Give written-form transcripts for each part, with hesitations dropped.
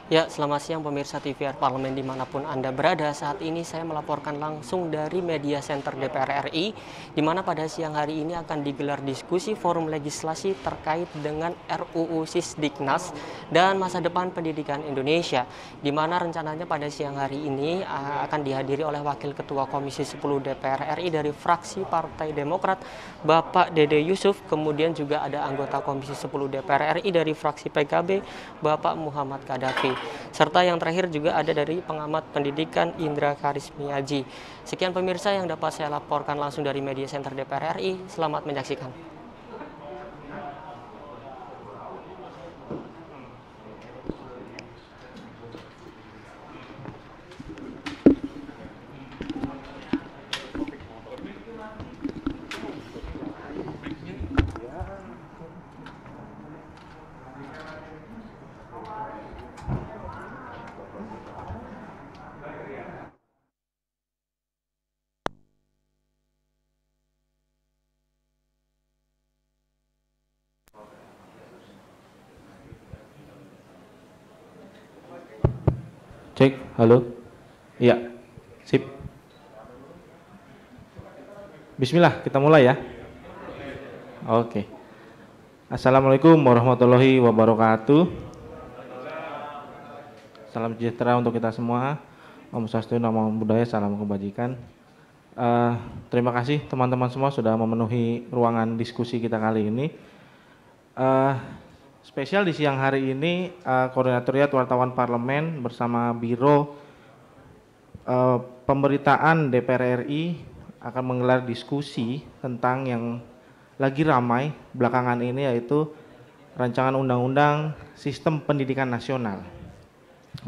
Ya, selamat siang pemirsa TVR Parlemen dimanapun Anda berada. Saat ini saya melaporkan langsung dari Media Center DPR RI, di mana pada siang hari ini akan digelar diskusi forum legislasi terkait dengan RUU Sisdiknas dan masa depan pendidikan Indonesia, di mana rencananya pada siang hari ini akan dihadiri oleh Wakil Ketua Komisi 10 DPR RI dari fraksi Partai Demokrat, Bapak Dede Yusuf, kemudian juga ada anggota Komisi 10 DPR RI dari fraksi PKB, Bapak Muhammad Kadafi. Serta yang terakhir juga ada dari pengamat pendidikan Indra Karismiaji. Sekian pemirsa yang dapat saya laporkan langsung dari Media Center DPR RI. Selamat menyaksikan. Cek, halo. Iya, sip. Bismillah, kita mulai ya. Oke. Assalamualaikum warahmatullahi wabarakatuh. Salam sejahtera untuk kita semua. Om Swastiastu, Namo Buddhaya, salam kebajikan. Terima kasih teman-teman semua sudah memenuhi ruangan diskusi kita kali ini. Spesial di siang hari ini, Koordinatoriat Wartawan Parlemen bersama Biro Pemberitaan DPR RI akan menggelar diskusi tentang yang lagi ramai belakangan ini, yaitu Rancangan Undang-Undang Sistem Pendidikan Nasional.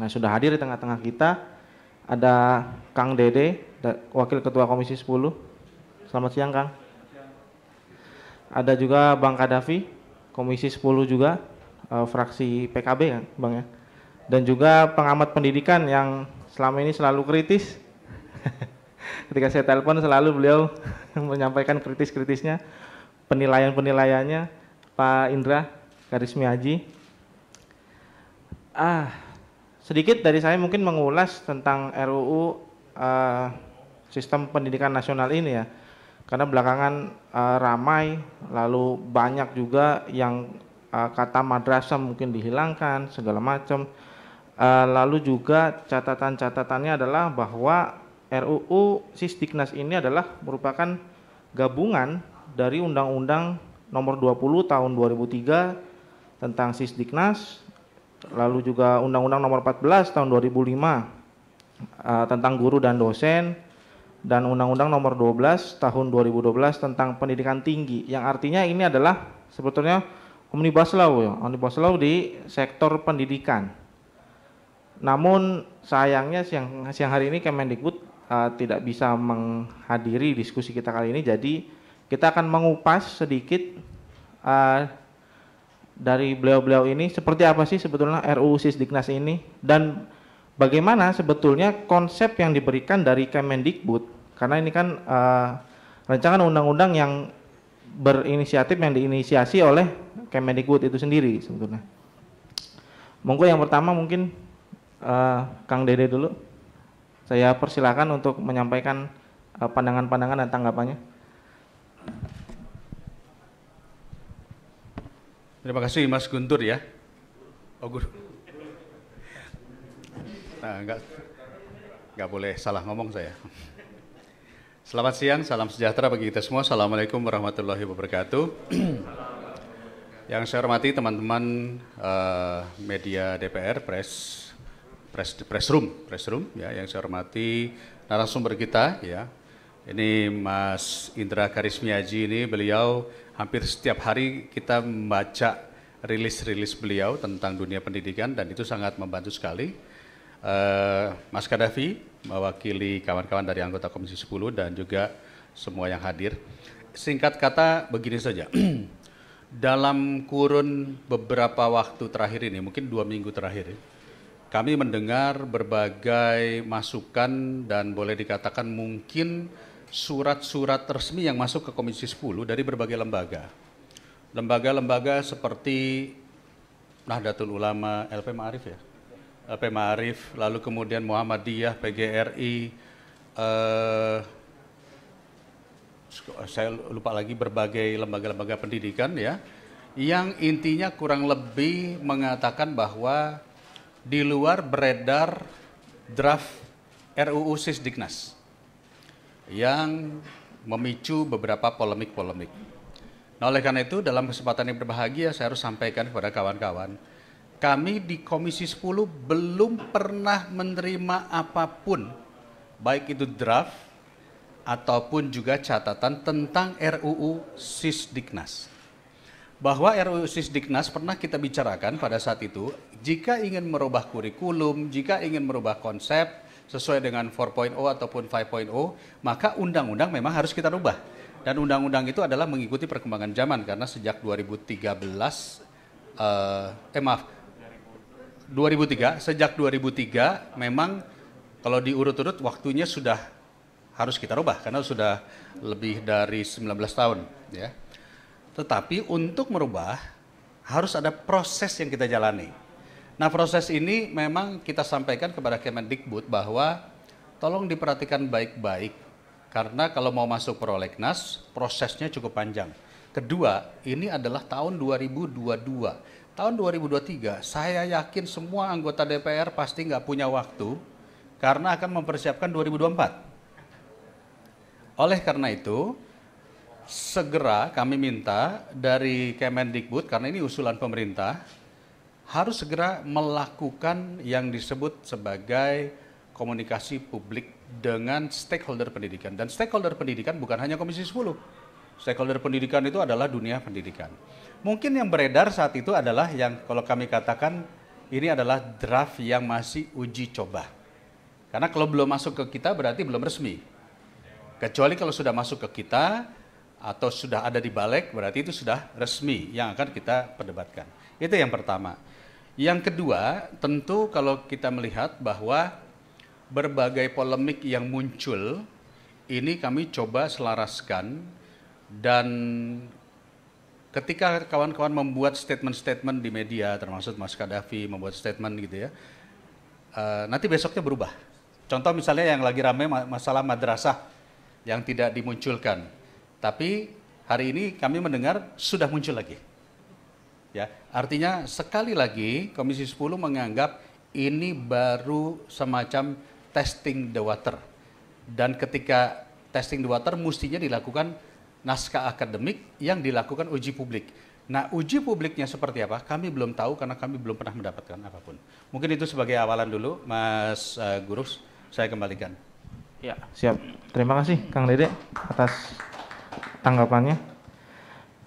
Nah, sudah hadir di tengah-tengah kita ada Kang Dede, Wakil Ketua Komisi 10. Selamat siang, Kang. Ada juga Bang Kadafi, Komisi 10 juga, fraksi PKB kan Bang ya, dan juga pengamat pendidikan yang selama ini selalu kritis. Ketika saya telepon selalu beliau menyampaikan kritis-kritisnya, penilaian-penilaiannya, Pak Indra Karismiaji. Sedikit dari saya mungkin mengulas tentang RUU Sistem Pendidikan Nasional ini ya, karena belakangan ramai, lalu banyak juga yang kata madrasah mungkin dihilangkan segala macam. Lalu juga catatan-catatannya adalah bahwa RUU Sisdiknas ini adalah merupakan gabungan dari Undang-Undang Nomor 20 Tahun 2003 tentang Sisdiknas, lalu juga Undang-Undang Nomor 14 Tahun 2005 tentang guru dan dosen, dan Undang-Undang Nomor 12 Tahun 2012 tentang pendidikan tinggi, yang artinya ini adalah sebetulnya Omnibus Law ya, Omnibus Law di sektor pendidikan. Namun sayangnya siang hari ini Kemendikbud tidak bisa menghadiri diskusi kita kali ini, jadi kita akan mengupas sedikit dari beliau-beliau ini seperti apa sih sebetulnya RUU Sisdiknas ini, dan bagaimana sebetulnya konsep yang diberikan dari Kemendikbud, karena ini kan rancangan undang-undang yang berinisiatif, yang diinisiasi oleh Kemendikbud itu sendiri sebetulnya. Monggo yang pertama mungkin Kang Dede dulu. Saya persilakan untuk menyampaikan pandangan-pandangan dan tanggapannya. Terima kasih Mas Guntur ya. Oh, Gur. Nah, enggak boleh salah ngomong saya. Selamat siang, salam sejahtera bagi kita semua. Assalamualaikum warahmatullahi wabarakatuh. Yang saya hormati teman-teman media DPR, press room ya, yang saya hormati narasumber kita ya. Ini Mas Indra Karismiaji, ini beliau hampir setiap hari kita membaca rilis beliau tentang dunia pendidikan, dan itu sangat membantu sekali. Mas Kadafi mewakili kawan-kawan dari anggota Komisi 10 dan juga semua yang hadir. Singkat kata begini saja. Dalam kurun beberapa waktu terakhir ini, mungkin 2 minggu terakhir, kami mendengar berbagai masukan dan boleh dikatakan mungkin surat-surat resmi yang masuk ke Komisi 10 dari berbagai lembaga. Lembaga-lembaga seperti Nahdlatul Ulama, LP Ma'arif ya, LP Ma'arif, lalu kemudian Muhammadiyah, PGRI, saya lupa lagi berbagai lembaga-lembaga pendidikan ya, yang intinya kurang lebih mengatakan bahwa di luar beredar draft RUU Sisdiknas yang memicu beberapa polemik-polemik. Nah, oleh karena itu dalam kesempatan yang berbahagia saya harus sampaikan kepada kawan-kawan, kami di Komisi 10 belum pernah menerima apapun, baik itu draft ataupun juga catatan tentang RUU Sisdiknas. Bahwa RUU Sisdiknas pernah kita bicarakan pada saat itu, jika ingin merubah kurikulum, jika ingin merubah konsep sesuai dengan 4.0 ataupun 5.0, maka undang-undang memang harus kita rubah. Dan undang-undang itu adalah mengikuti perkembangan zaman, karena sejak 2003 memang kalau diurut-urut waktunya sudah harus kita rubah karena sudah lebih dari 19 tahun ya. Tetapi untuk merubah harus ada proses yang kita jalani. Nah, proses ini memang kita sampaikan kepada Kemendikbud bahwa tolong diperhatikan baik-baik karena kalau mau masuk prolegnas prosesnya cukup panjang. Kedua, ini adalah tahun 2022. Tahun 2023, saya yakin semua anggota DPR pasti nggak punya waktu karena akan mempersiapkan 2024. Oleh karena itu, segera kami minta dari Kemendikbud, karena ini usulan pemerintah, harus segera melakukan yang disebut sebagai komunikasi publik dengan stakeholder pendidikan. Dan stakeholder pendidikan bukan hanya Komisi 10. Stakeholder pendidikan itu adalah dunia pendidikan. Mungkin yang beredar saat itu adalah yang kalau kami katakan ini adalah draft yang masih uji coba. Karena kalau belum masuk ke kita berarti belum resmi. Kecuali kalau sudah masuk ke kita atau sudah ada di balik berarti itu sudah resmi yang akan kita perdebatkan. Itu yang pertama. Yang kedua, tentu kalau kita melihat bahwa berbagai polemik yang muncul ini kami coba selaraskan, dan ketika kawan-kawan membuat statement-statement di media, termasuk Mas Kadafi membuat statement gitu ya, nanti besoknya berubah. Contoh misalnya yang lagi ramai masalah madrasah yang tidak dimunculkan, tapi hari ini kami mendengar sudah muncul lagi. Ya, artinya sekali lagi Komisi 10 menganggap ini baru semacam testing the water. Dan ketika testing the water mestinya dilakukan naskah akademik yang dilakukan uji publik. Nah, uji publiknya seperti apa? Kami belum tahu karena kami belum pernah mendapatkan apapun. Mungkin itu sebagai awalan dulu, Mas Gurus, saya kembalikan. Ya, siap. Terima kasih Kang Dede atas tanggapannya.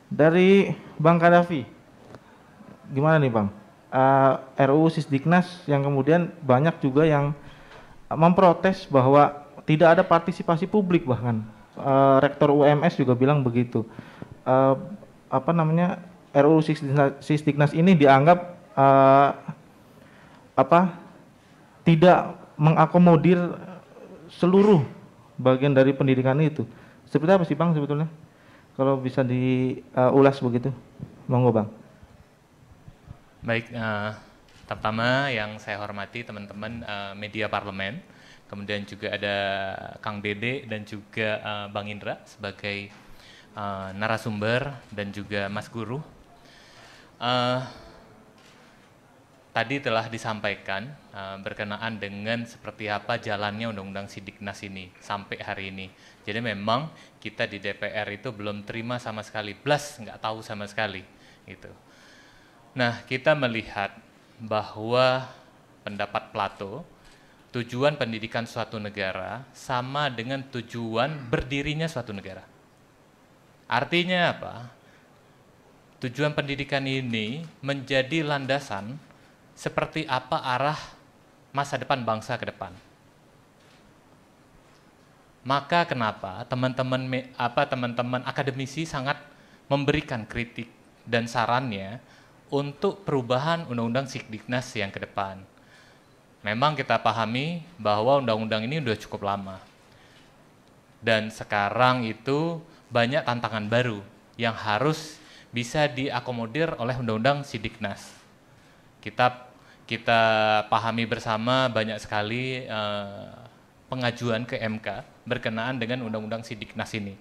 Dari Bang Kadafi, gimana nih Bang? RUU Sisdiknas yang kemudian banyak juga yang memprotes bahwa tidak ada partisipasi publik, bahkan Rektor UMS juga bilang begitu. RUU Sisdiknas ini dianggap tidak mengakomodir seluruh bagian dari pendidikan itu. Seperti apa sih Bang sebetulnya? Kalau bisa diulas begitu, monggo Bang. Baik, pertama yang saya hormati teman-teman media parlemen, kemudian juga ada Kang Dede dan juga Bang Indra sebagai narasumber dan juga Mas Guru. Tadi telah disampaikan berkenaan dengan seperti apa jalannya Undang-Undang Sidiknas ini sampai hari ini. Jadi memang kita di DPR itu belum terima sama sekali, plus nggak tahu sama sekali gitu. Nah, kita melihat bahwa pendapat Plato, tujuan pendidikan suatu negara sama dengan tujuan berdirinya suatu negara. Artinya apa? Tujuan pendidikan ini menjadi landasan seperti apa arah masa depan bangsa ke depan. Maka kenapa teman-teman akademisi sangat memberikan kritik dan sarannya untuk perubahan Undang-Undang Sidiknas yang ke depan. Memang kita pahami bahwa undang-undang ini sudah cukup lama. Dan sekarang itu banyak tantangan baru yang harus bisa diakomodir oleh Undang-Undang Sidiknas. Kita pahami bersama banyak sekali pengajuan ke MK berkenaan dengan Undang-Undang Sidiknas ini.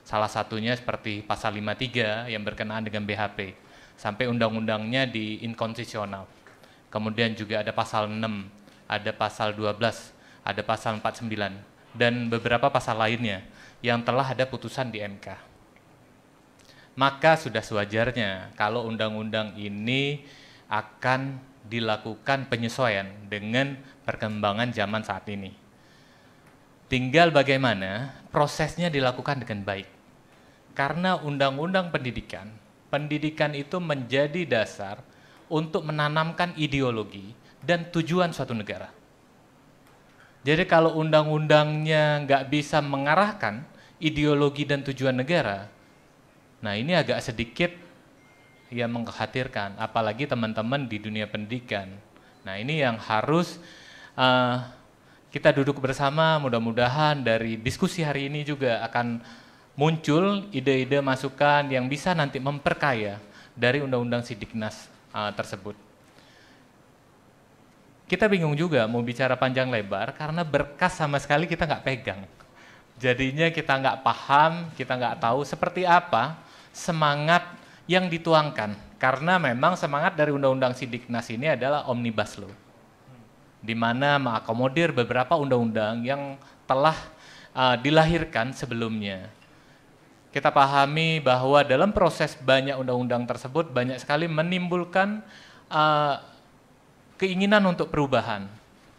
Salah satunya seperti pasal 53 yang berkenaan dengan BHP, sampai undang-undangnya di inkonstitusional. Kemudian juga ada pasal 6, ada pasal 12, ada pasal 49, dan beberapa pasal lainnya yang telah ada putusan di MK. Maka sudah sewajarnya kalau undang-undang ini akan dilakukan penyesuaian dengan perkembangan zaman saat ini. Tinggal bagaimana prosesnya dilakukan dengan baik. Karena undang-undang pendidikan itu menjadi dasar untuk menanamkan ideologi dan tujuan suatu negara. Jadi kalau undang-undangnya nggak bisa mengarahkan ideologi dan tujuan negara, nah ini agak sedikit ya mengkhawatirkan, apalagi teman-teman di dunia pendidikan. Nah ini yang harus kita duduk bersama, mudah-mudahan dari diskusi hari ini juga akan muncul ide-ide masukan yang bisa nanti memperkaya dari Undang-Undang Sidiknas tersebut. Kita bingung juga mau bicara panjang lebar karena berkas sama sekali kita nggak pegang. Jadinya kita nggak paham, kita nggak tahu seperti apa semangat yang dituangkan. Karena memang semangat dari Undang-Undang Sidiknas ini adalah Omnibus Law, di mana mengakomodir beberapa undang-undang yang telah dilahirkan sebelumnya. Kita pahami bahwa dalam proses banyak undang-undang tersebut banyak sekali menimbulkan keinginan untuk perubahan.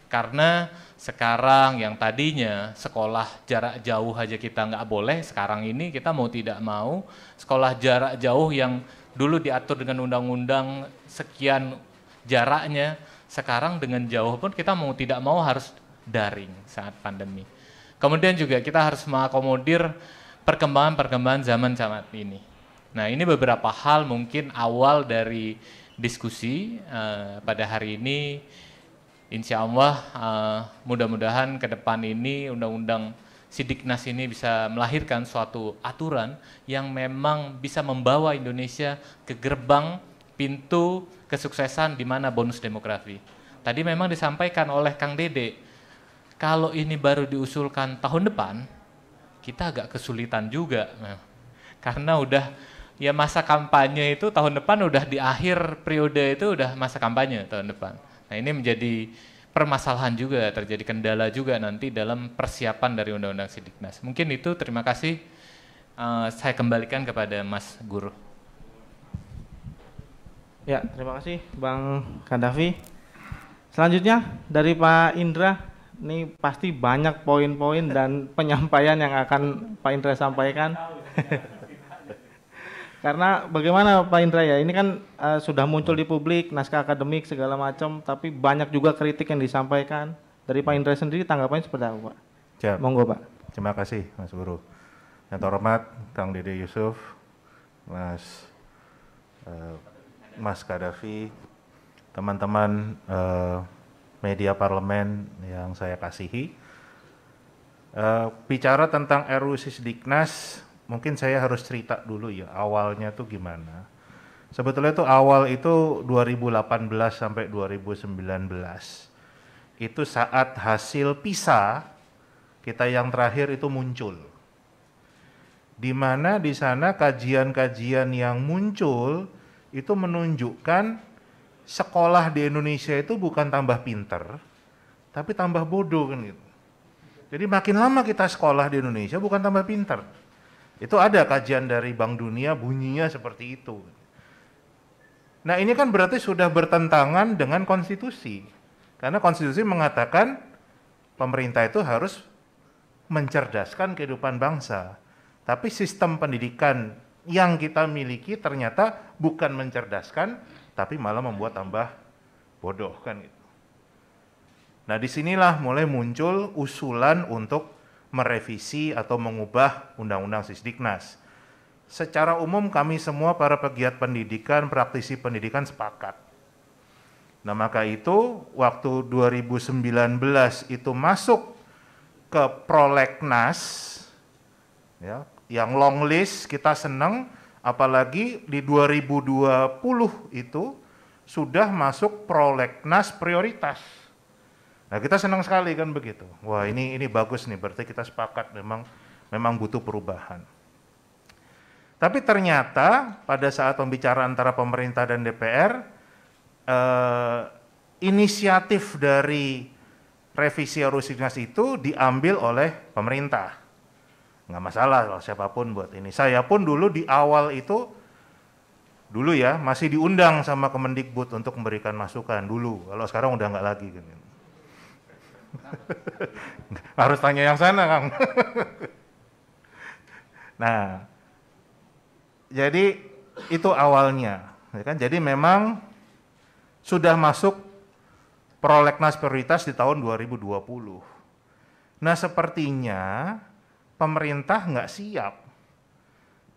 Karena sekarang yang tadinya sekolah jarak jauh aja kita nggak boleh, sekarang ini kita mau tidak mau sekolah jarak jauh yang dulu diatur dengan undang-undang sekian jaraknya, sekarang dengan jauh pun kita mau tidak mau harus daring saat pandemi. Kemudian juga kita harus mengakomodir perkembangan zaman saat ini. Nah ini beberapa hal mungkin awal dari diskusi pada hari ini. Insya Allah mudah-mudahan ke depan ini Undang-Undang Sidiknas ini bisa melahirkan suatu aturan yang memang bisa membawa Indonesia ke gerbang pintu kesuksesan di mana bonus demografi. Tadi memang disampaikan oleh Kang Dede, kalau ini baru diusulkan tahun depan, kita agak kesulitan juga. Nah, karena udah ya masa kampanye itu tahun depan, udah di akhir periode itu udah masa kampanye tahun depan. Nah ini menjadi permasalahan juga, terjadi kendala juga nanti dalam persiapan dari Undang-Undang Sidiknas. Mungkin itu, terima kasih. Saya kembalikan kepada Mas Guru. Ya, terima kasih Bang Kadafi. Selanjutnya dari Pak Indra, ini pasti banyak poin-poin dan penyampaian yang akan Pak Indra sampaikan. Karena bagaimana Pak Indra ya, ini kan sudah muncul di publik, naskah akademik segala macam, tapi banyak juga kritik yang disampaikan. Dari Pak Indra sendiri tanggapannya seperti apa Pak? Siap. Monggo Pak. Terima kasih Mas Guru. Yang terhormat Kang Dede Yusuf, Mas Kadafi, teman-teman media parlemen yang saya kasihi. Bicara tentang RUU Sidiknas, mungkin saya harus cerita dulu ya awalnya tuh gimana. Sebetulnya tuh awal itu 2018 sampai 2019. Itu saat hasil PISA kita yang terakhir itu muncul. Di mana di sana kajian-kajian yang muncul itu menunjukkan sekolah di Indonesia itu bukan tambah pinter, tapi tambah bodoh kan gitu. Jadi makin lama kita sekolah di Indonesia bukan tambah pinter. Itu ada kajian dari Bank Dunia bunyinya seperti itu. Nah ini kan berarti sudah bertentangan dengan konstitusi. Karena konstitusi mengatakan pemerintah itu harus mencerdaskan kehidupan bangsa. Tapi sistem pendidikan yang kita miliki ternyata bukan mencerdaskan, tapi malah membuat tambah bodoh kan gitu. Nah disinilah mulai muncul usulan untuk merevisi atau mengubah Undang-Undang Sidiknas. Secara umum kami semua para pegiat pendidikan, praktisi pendidikan sepakat. Nah maka itu waktu 2019 itu masuk ke prolegnas, ya, yang long list kita senang, apalagi di 2020 itu sudah masuk prolegnas prioritas. Nah, kita senang sekali kan begitu. Wah, ini bagus nih, berarti kita sepakat memang butuh perubahan. Tapi ternyata pada saat pembicaraan antara pemerintah dan DPR, inisiatif dari revisi RUU Sidiknas itu diambil oleh pemerintah. Nggak masalah kalau siapapun buat ini. Saya pun dulu di awal itu, dulu ya, masih diundang sama Kemendikbud untuk memberikan masukan dulu. Kalau sekarang udah nggak lagi. Kan. Harus tanya yang sana, Kang. Nah, jadi itu awalnya. Ya kan? Jadi memang sudah masuk prolegnas prioritas di tahun 2020. Nah, sepertinya pemerintah nggak siap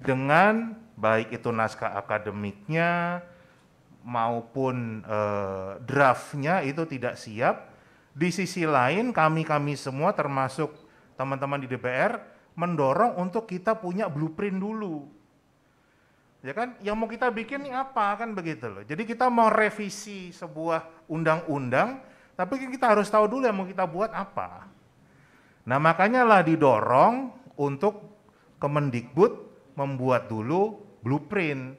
dengan baik itu naskah akademiknya maupun draftnya itu tidak siap. Di sisi lain kami semua termasuk teman-teman di DPR mendorong untuk kita punya blueprint dulu. Ya kan, yang mau kita bikin ini apa kan begitu loh. Jadi kita mau revisi sebuah undang-undang, tapi kita harus tahu dulu yang mau kita buat apa. Nah, makanya lah didorong untuk Kemendikbud membuat dulu blueprint.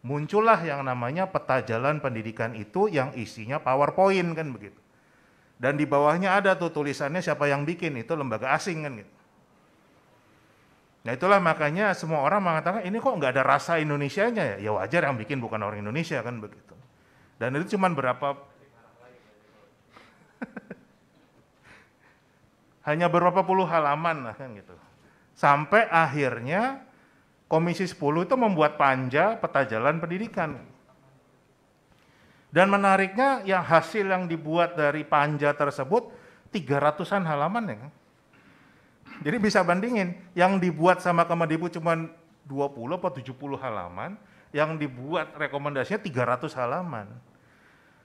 Muncullah yang namanya peta jalan pendidikan itu yang isinya PowerPoint kan begitu. Dan di bawahnya ada tuh tulisannya siapa yang bikin, itu lembaga asing kan gitu. Nah, itulah makanya semua orang mengatakan ini kok nggak ada rasa Indonesianya ya. Ya wajar yang bikin bukan orang Indonesia kan begitu. Dan itu cuma hanya beberapa puluh halaman lah kan gitu. Sampai akhirnya Komisi 10 itu membuat panja peta jalan pendidikan. Dan menariknya yang hasil yang dibuat dari panja tersebut 300-an halaman ya kan. Jadi bisa bandingin, yang dibuat sama Kemendikbud cuma 20 atau 70 halaman, yang dibuat rekomendasinya 300 halaman.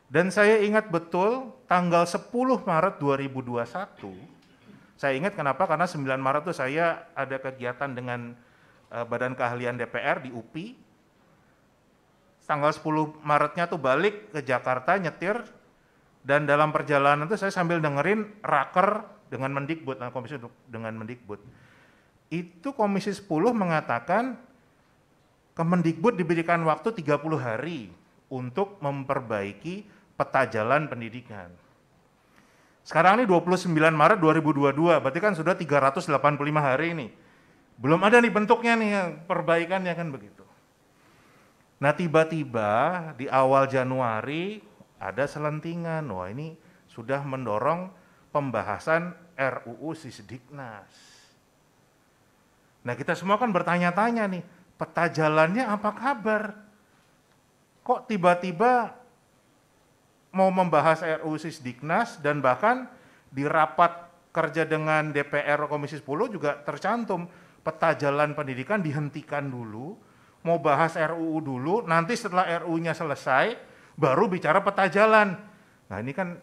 Dan saya ingat betul tanggal 10 Maret 2021, saya ingat kenapa, karena 9 Maret itu saya ada kegiatan dengan Badan Keahlian DPR di UPI. Tanggal 10 Maretnya tuh balik ke Jakarta nyetir, dan dalam perjalanan itu saya sambil dengerin raker dengan Mendikbud, komisi dengan Mendikbud. Itu Komisi 10 mengatakan Kemendikbud diberikan waktu 30 hari untuk memperbaiki peta jalan pendidikan. Sekarang ini 29 Maret 2022, berarti kan sudah 385 hari ini. Belum ada nih bentuknya nih perbaikannya kan begitu. Nah, tiba-tiba di awal Januari ada selentingan, wah ini sudah mendorong pembahasan RUU Sisdiknas. Nah, kita semua kan bertanya-tanya nih, peta jalannya apa kabar? Kok tiba-tiba mau membahas RUU Sisdiknas, dan bahkan di rapat kerja dengan DPR Komisi 10 juga tercantum peta jalan pendidikan dihentikan dulu, mau bahas RUU dulu, nanti setelah RUU-nya selesai, baru bicara peta jalan. Nah, ini kan,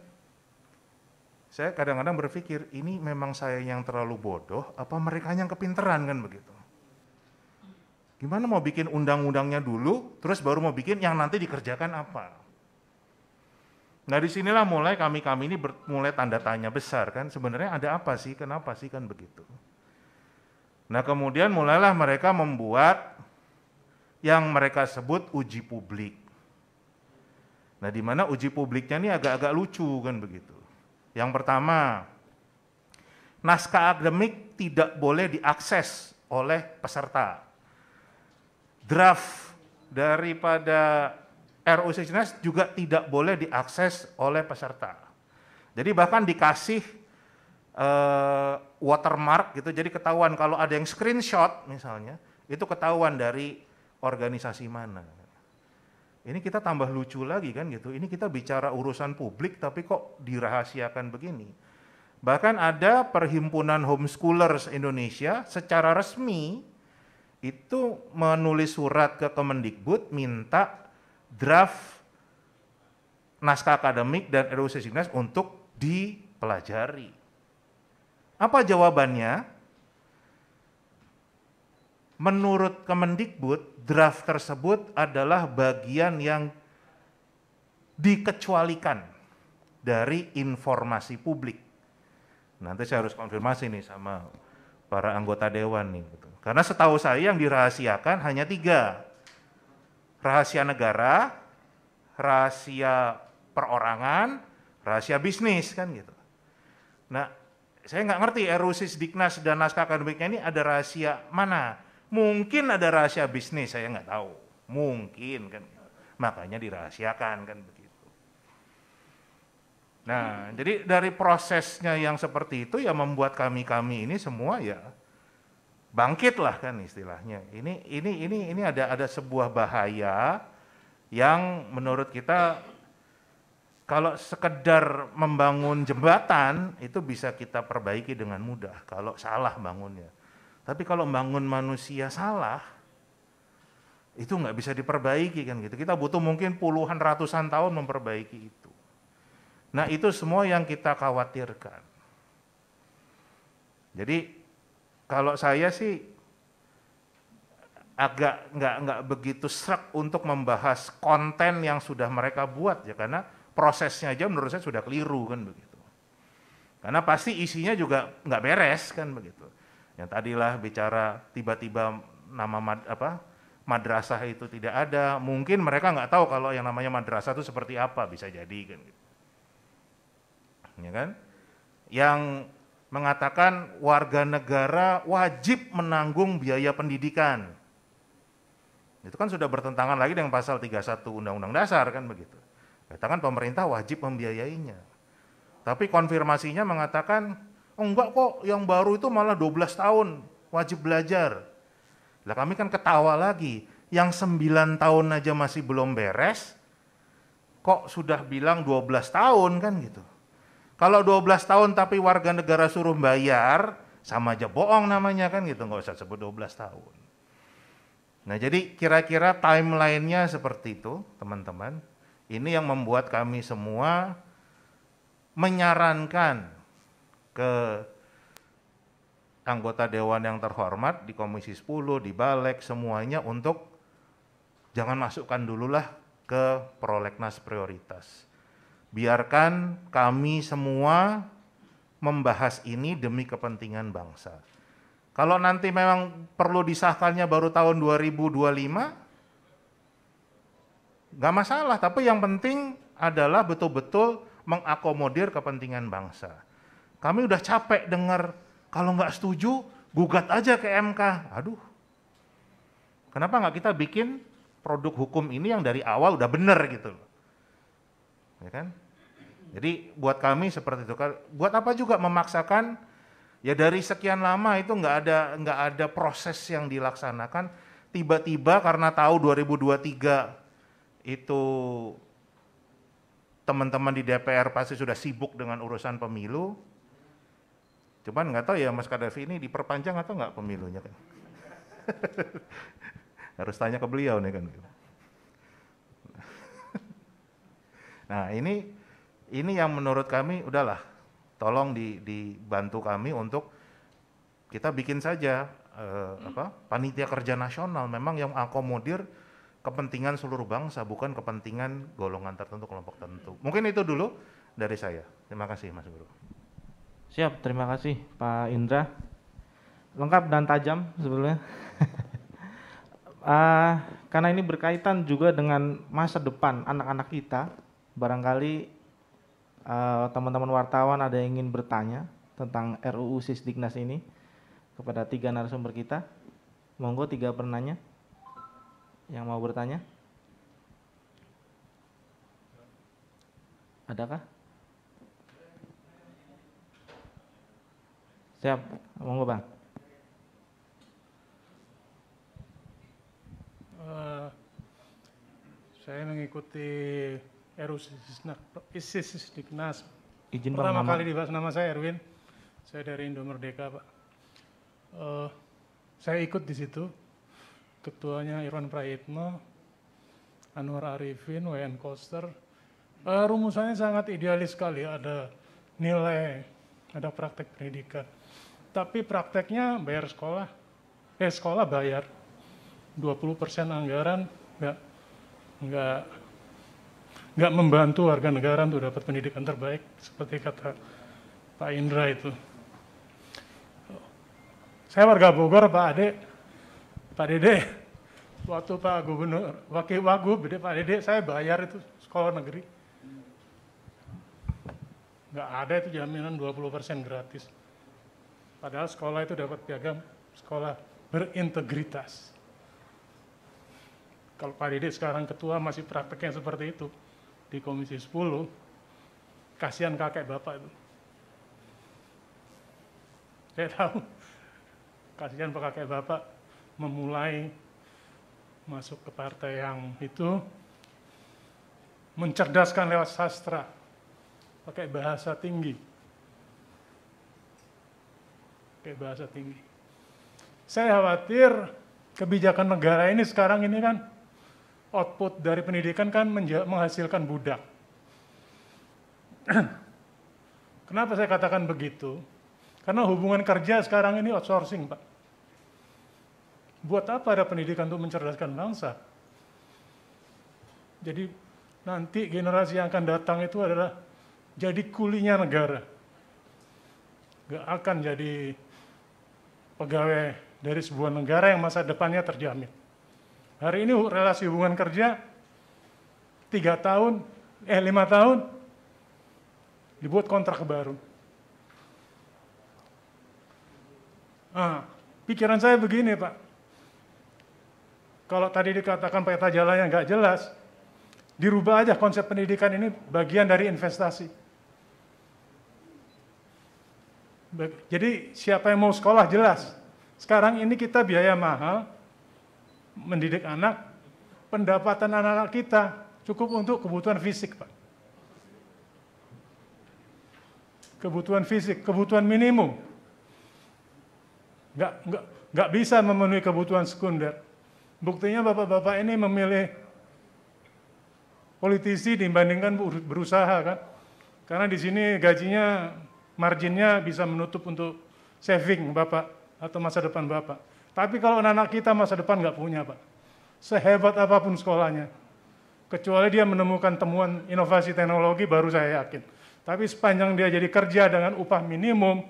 saya kadang-kadang berpikir, ini memang saya yang terlalu bodoh, apa mereka yang kepinteran kan begitu. Gimana mau bikin undang-undangnya dulu, terus baru mau bikin yang nanti dikerjakan apa. Nah, disinilah mulai kami ini mulai tanda tanya besar kan, sebenarnya ada apa sih, kenapa sih kan begitu. Nah, kemudian mulailah mereka membuat yang mereka sebut uji publik. Nah, di mana uji publiknya ini agak-agak lucu kan begitu. Yang pertama, naskah akademik tidak boleh diakses oleh peserta. Draft daripada RUU Sisdiknas juga tidak boleh diakses oleh peserta. Jadi bahkan dikasih watermark gitu, jadi ketahuan kalau ada yang screenshot misalnya, itu ketahuan dari organisasi mana. Ini kita tambah lucu lagi kan gitu. Ini kita bicara urusan publik tapi kok dirahasiakan begini. Bahkan ada Perhimpunan Homeschoolers Indonesia secara resmi itu menulis surat ke Kemendikbud minta draft naskah akademik dan RUU Sisdiknas untuk dipelajari. Apa jawabannya? Menurut Kemendikbud, draft tersebut adalah bagian yang dikecualikan dari informasi publik. Nanti saya harus konfirmasi nih sama para anggota dewan nih. Karena setahu saya yang dirahasiakan hanya 3. Rahasia negara, rahasia perorangan, rahasia bisnis kan gitu. Nah, saya nggak ngerti RUU Sisdiknas dan naskah akademiknya ini ada rahasia mana. Mungkin ada rahasia bisnis, saya nggak tahu. Mungkin kan, makanya dirahasiakan kan begitu. Nah, jadi dari prosesnya yang seperti itu ya membuat kami ini semua ya bangkit lah kan istilahnya. Ini ada sebuah bahaya yang menurut kita kalau sekedar membangun jembatan itu bisa kita perbaiki dengan mudah kalau salah bangunnya. Tapi kalau membangun manusia salah itu nggak bisa diperbaiki kan gitu. Kita butuh mungkin puluhan ratusan tahun memperbaiki itu. Nah itu semua yang kita khawatirkan. Jadi kalau saya sih agak nggak begitu sreg untuk membahas konten yang sudah mereka buat ya karena prosesnya aja menurut saya sudah keliru kan begitu. Karena pasti isinya juga nggak beres kan begitu. Yang tadilah bicara tiba-tiba nama madrasah itu tidak ada, mungkin mereka nggak tahu kalau yang namanya madrasah itu seperti apa, bisa jadi kan gitu. Ya kan? Yang mengatakan warga negara wajib menanggung biaya pendidikan. Itu kan sudah bertentangan lagi dengan pasal 31 Undang-Undang Dasar kan begitu. Katakan pemerintah wajib membiayainya. Tapi konfirmasinya mengatakan, oh enggak kok yang baru itu malah 12 tahun wajib belajar. Lah kami kan ketawa lagi, yang 9 tahun aja masih belum beres, kok sudah bilang 12 tahun kan gitu. Kalau 12 tahun tapi warga negara suruh bayar, sama aja bohong namanya kan gitu, nggak usah sebut 12 tahun. Nah jadi kira-kira timeline-nya seperti itu teman-teman. Ini yang membuat kami semua menyarankan ke anggota dewan yang terhormat di Komisi 10, di Balek, semuanya untuk jangan masukkan dululah ke prolegnas prioritas. Biarkan kami semua membahas ini demi kepentingan bangsa. Kalau nanti memang perlu disahkannya baru tahun 2025, nggak masalah. Tapi yang penting adalah betul-betul mengakomodir kepentingan bangsa. Kami udah capek dengar kalau nggak setuju gugat aja ke MK. Aduh, kenapa nggak kita bikin produk hukum ini yang dari awal udah bener gitu loh. Ya kan? Jadi buat kami seperti itu. Buat apa juga memaksakan? Ya dari sekian lama itu nggak ada proses yang dilaksanakan. Tiba-tiba karena tahu 2023 itu teman-teman di DPR pasti sudah sibuk dengan urusan pemilu. Cuman nggak tahu ya Mas Kadafi ini diperpanjang atau nggak pemilunya kan? Harus tanya ke beliau nih kan. Nah ini yang menurut kami udahlah, tolong dibantu kami untuk kita bikin saja panitia kerja nasional memang yang akomodir kepentingan seluruh bangsa, bukan kepentingan golongan tertentu, kelompok tertentu. Mungkin itu dulu dari saya. Terima kasih Mas Guru. Siap, terima kasih Pak Indra. Lengkap dan tajam sebetulnya. Karena ini berkaitan juga dengan masa depan anak-anak kita, barangkali teman-teman wartawan ada yang ingin bertanya tentang RUU Sisdiknas ini kepada 3 narasumber kita. Monggo 3 penanya yang mau bertanya. Adakah? Siap, monggo Bang. Saya mengikuti RUU Sisdiknas. Izin Pertama Bang, kali dibahas nama saya Erwin. Saya dari Indo Merdeka, Pak. Saya ikut di situ. Ketuanya Irwan Prayitno, Anwar Arifin, WN Koster. Rumusannya sangat idealis sekali. Ada nilai, ada praktek pendidikan. Tapi prakteknya bayar sekolah. Sekolah bayar. 20% anggaran nggak nggak membantu warga negara untuk dapat pendidikan terbaik seperti kata Pak Indra itu. Saya warga Bogor, Pak Dede, waktu Pak Gubernur, Wakil Wagub, Pak Dede, saya bayar itu sekolah negeri. Nggak ada itu jaminan 20% gratis. Padahal sekolah itu dapat piagam sekolah berintegritas. Kalau Pak Dede sekarang ketua masih prakteknya seperti itu di Komisi 10, kasihan kakek bapak itu. Saya tahu, kasihan Pak kakek bapak memulai masuk ke partai yang itu, mencerdaskan lewat sastra, pakai bahasa tinggi. Pakai bahasa tinggi. Saya khawatir kebijakan negara ini sekarang ini kan, output dari pendidikan kan menghasilkan budak. Kenapa saya katakan begitu? Karena hubungan kerja sekarang ini outsourcing, Pak. Buat apa ada pendidikan untuk mencerdaskan bangsa? Jadi nanti generasi yang akan datang itu adalah jadi kulinya negara. Gak akan jadi pegawai dari sebuah negara yang masa depannya terjamin. Hari ini relasi hubungan kerja 5 tahun dibuat kontrak baru. Pikiran saya begini, Pak. Kalau tadi dikatakan peta jalannya nggak jelas, dirubah aja konsep pendidikan ini bagian dari investasi. Jadi siapa yang mau sekolah jelas. Sekarang ini kita biaya mahal, mendidik anak, pendapatan anak-anak kita cukup untuk kebutuhan fisik, Pak. Kebutuhan fisik, kebutuhan minimum. Nggak bisa memenuhi kebutuhan sekunder. Buktinya bapak-bapak ini memilih politisi dibandingkan berusaha, kan? Karena di sini gajinya, marginnya bisa menutup untuk saving bapak atau masa depan bapak. Tapi kalau anak kita masa depan nggak punya, Pak. Sehebat apapun sekolahnya. Kecuali dia menemukan temuan inovasi teknologi, baru saya yakin. Tapi sepanjang dia jadi kerja dengan upah minimum,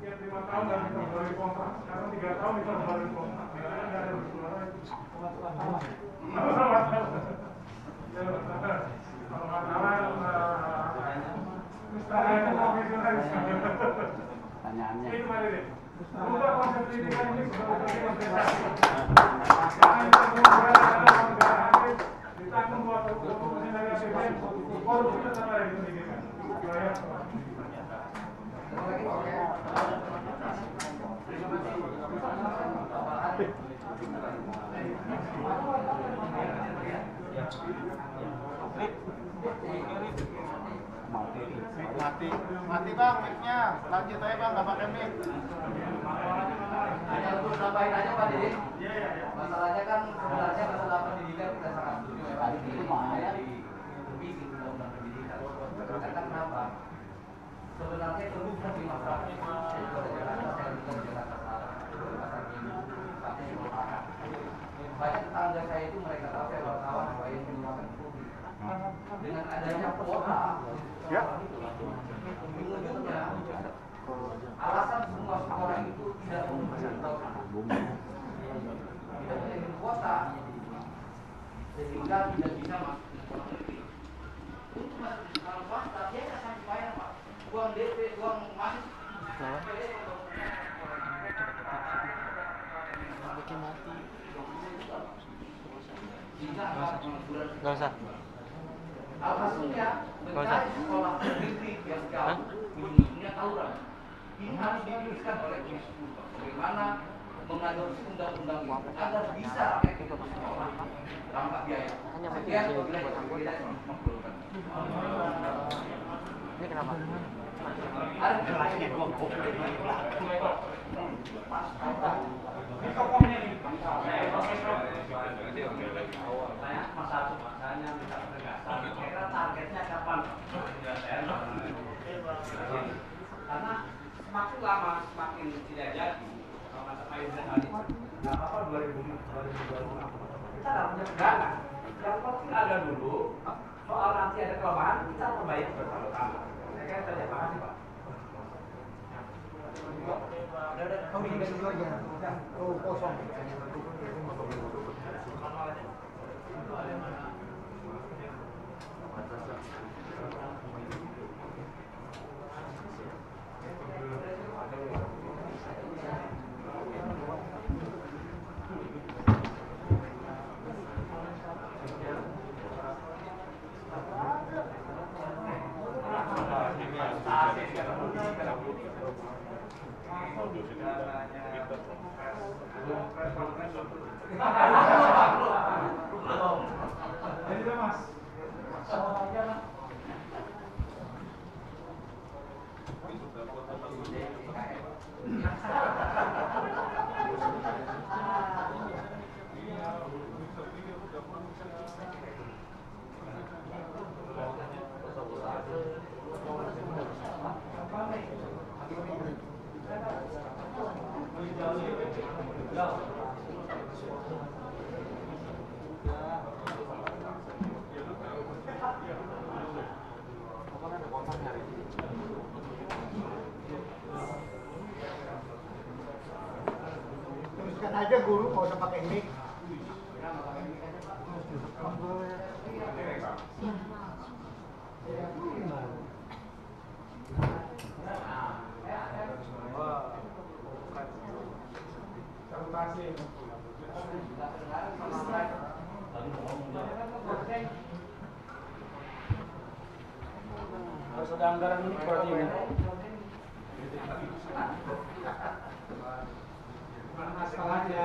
tiap 5 tahun dan kembali kontrak, sekarang 3 tahun bisa kembali kontrak. Pertanyaannya. Ubah konsep pendidikan ini sebagai ditanggung buat korupsi dari APBN, korupsi tetap ada di pendidikan. Mati bang, mic-nya. Lanjut aja bang, nggak pakai mic. Hanya untuk tambahin aja Pak Dede. Masalahnya kan sebenarnya masalah pendidikan kita sangat setuju ya Pak. Itu makanya direvisi undang-undang pendidikan. Karena kenapa? Sebenarnya perlu di masyarakat saya juga di Jakarta, saya juga di Jakarta Selatan, Pasar Minggu, tapi di Jakarta. Banyak tetangga saya itu mereka tahu saya wartawan bahwa yang menggunakan publik. Dengan adanya kuota, ya. Ujung-ujungnya alasan semua sekolah itu tidak memiliki kuota sehingga tidak bisa masuk ke sekolah negeri. Untuk masuk ke sekolah swasta dia tidak sampai bayar, Pak. Uang DP, uang masuk. Nggak usah. Nggak usah. Sekolah negeri yang jauh, minimnya tawuran. Ini harus diberikan oleh Komisi 10. Bagaimana mengadopsi undang-undang ini agar bisa rakyat itu sekolah tanpa biaya. Hanya penting Sekian, jadi wabillahi buat anggota. taufiq. Ini kenapa? Targetnya kapan? Karena semakin lama semakin tidak jadi. Masa Pak hari nggak apa-apa 2025. Kita nggak punya pegangan. Yang penting ada dulu. Soal nanti ada kelemahan kita perbaiki bersama-sama. Saya kira saja. Makasih Pak. Kau juga dulu aja. Oh, kosong. Teruskan aja guru, nggak usah pakai mic. Harus ada anggaran ini seperti ini. Masalahnya.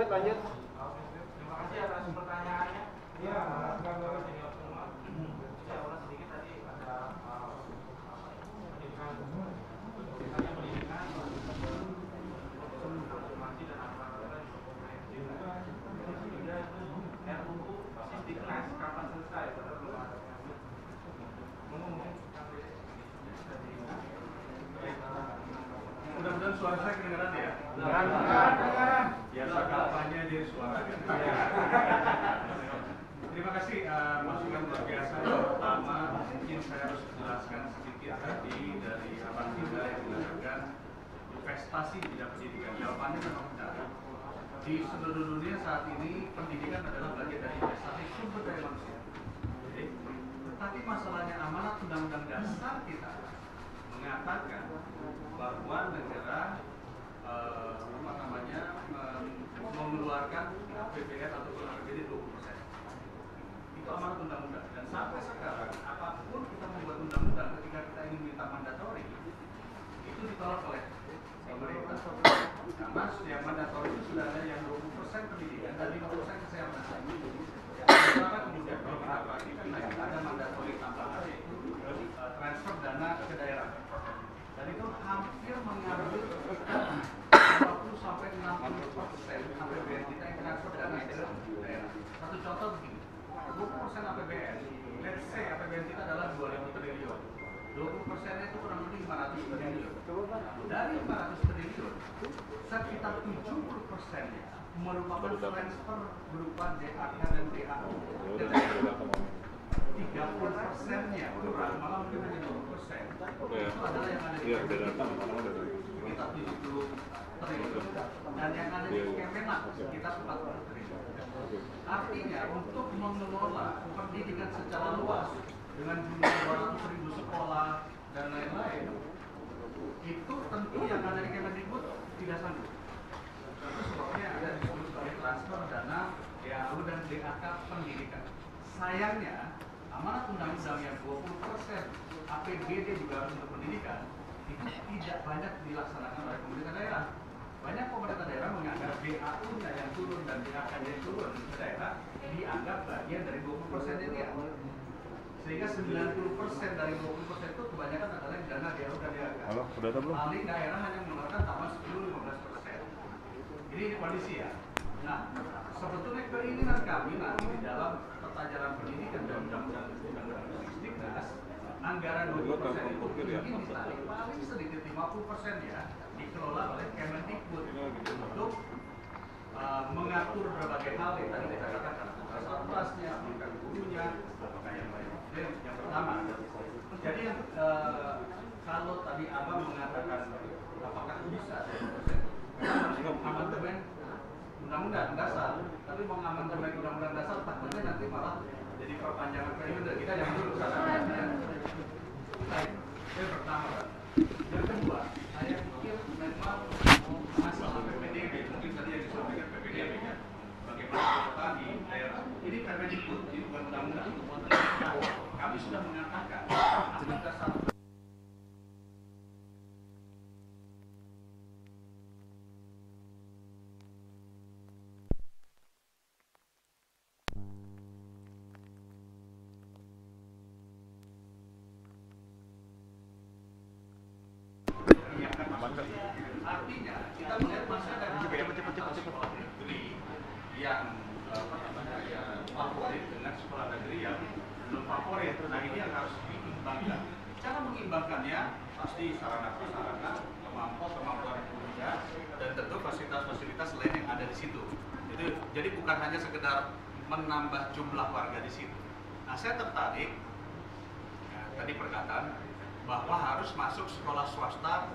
Lanjut. Terima kasih atas pertanyaannya. Iya, Saya ulas sedikit tadi ada pendidikan informasi dan aparatur RUU Sisdiknas kapan selesai? Padahal belum ada mudah-mudahan suara saya kedengaran ya? Kedengaran. Biasa kampanye jadi suara. Terima kasih masukan luar biasa. Yang pertama mungkin saya harus jelaskan sedikit tadi dari Abang Dinda yang mengatakan investasi di bidang pendidikan. Jawabannya memang benar. Di seluruh dunia saat ini pendidikan adalah bagian dari investasi sumber daya manusia. Tetapi masalahnya amanat undang-undang dasar kita mengatakan bahwa negara mengeluarkan APBN ataupun APBD 20%. Itu amanat undang-undang. Dan sampai sekarang apapun kita membuat undang-undang ketika kita ingin minta mandatori itu ditolak oleh pemerintah. Karena yang mandatori itu sudah ada yang 20% pendidikan dan 50% kesehatan. Kenapa kemudian kalau kita perhatikan ada mandatori tambahan yaitu transfer dana ke daerah. Dan itu hampir mengambil 50 sampai 60% APBN kita yang transfer dana ke daerah. Satu contoh begini, 20% APBN, let's say APBN kita adalah 2.000 triliun. 20%-nya itu kurang lebih 500 triliun. Dari 500 triliun, sekitar 70%-nya merupakan transfer berupa DAK dan DAO. Iya, udah datang, sekitar 70 triliun, dan yang ada di Kemenak sekitar 40 triliun. Artinya untuk mengelola pendidikan secara luas dengan jumlah 200.000 sekolah dan lain-lain, itu tentu yang ada di Kemendikbud tidak sanggup. Itu sebabnya ada disebut sebagai transfer dana DAU dan DAK pendidikan. Sayangnya, amanat undang-undang yang 20% APBD juga harus untuk pendidikan itu tidak banyak dilaksanakan oleh pemerintah daerah. Banyak pemerintah daerah menganggap DAU-nya yang turun dan DAK-nya yang turun ke daerah dianggap bagian dari 20% ini ya. Sehingga 90% dari 20% itu kebanyakan adalah dana DAU dan DAK. Halo, udah ada belum? Paling daerah hanya mengeluarkan tambahan 10-15%. Ini kondisi ya. Nah, sebetulnya keinginan kami nanti di dalam peta jalan pendidikan dan undang-undang Sisdiknas, anggaran 20% itu ingin ditarik paling sedikit 50% ya dikelola oleh Kemendikbud untuk mengatur berbagai hal yang tadi kita katakan, satgasnya, bukan gurunya, apakah yang lain. Yang pertama. Jadi kalau tadi Abang mengatakan apakah bisa 20%, amandemen undang-undang dasar, tapi mengamandemen undang-undang dasar takutnya nanti malah jadi perpanjangan periode. Kita jangan dulu sana. Yang pertama. Yang kedua, saya pikir memang masalah PPDB, mungkin tadi yang disampaikan PPDB ya, bagaimana kota di daerah. Ini Permendikbud, ini bukan undang-undang. Kami sudah mengatakan apakah satu artinya kita melihat masih ada sekolah negeri yang favorit dengan sekolah negeri yang belum favorit. Nah ini yang harus diimbangkan. Cara mengimbangkannya pasti sarana-prasarana, kemampuan gurunya, dan tentu fasilitas-fasilitas lain yang ada di situ. Jadi bukan hanya sekedar menambah jumlah warga di situ. Nah saya tertarik tadi perkataan bahwa harus masuk sekolah swasta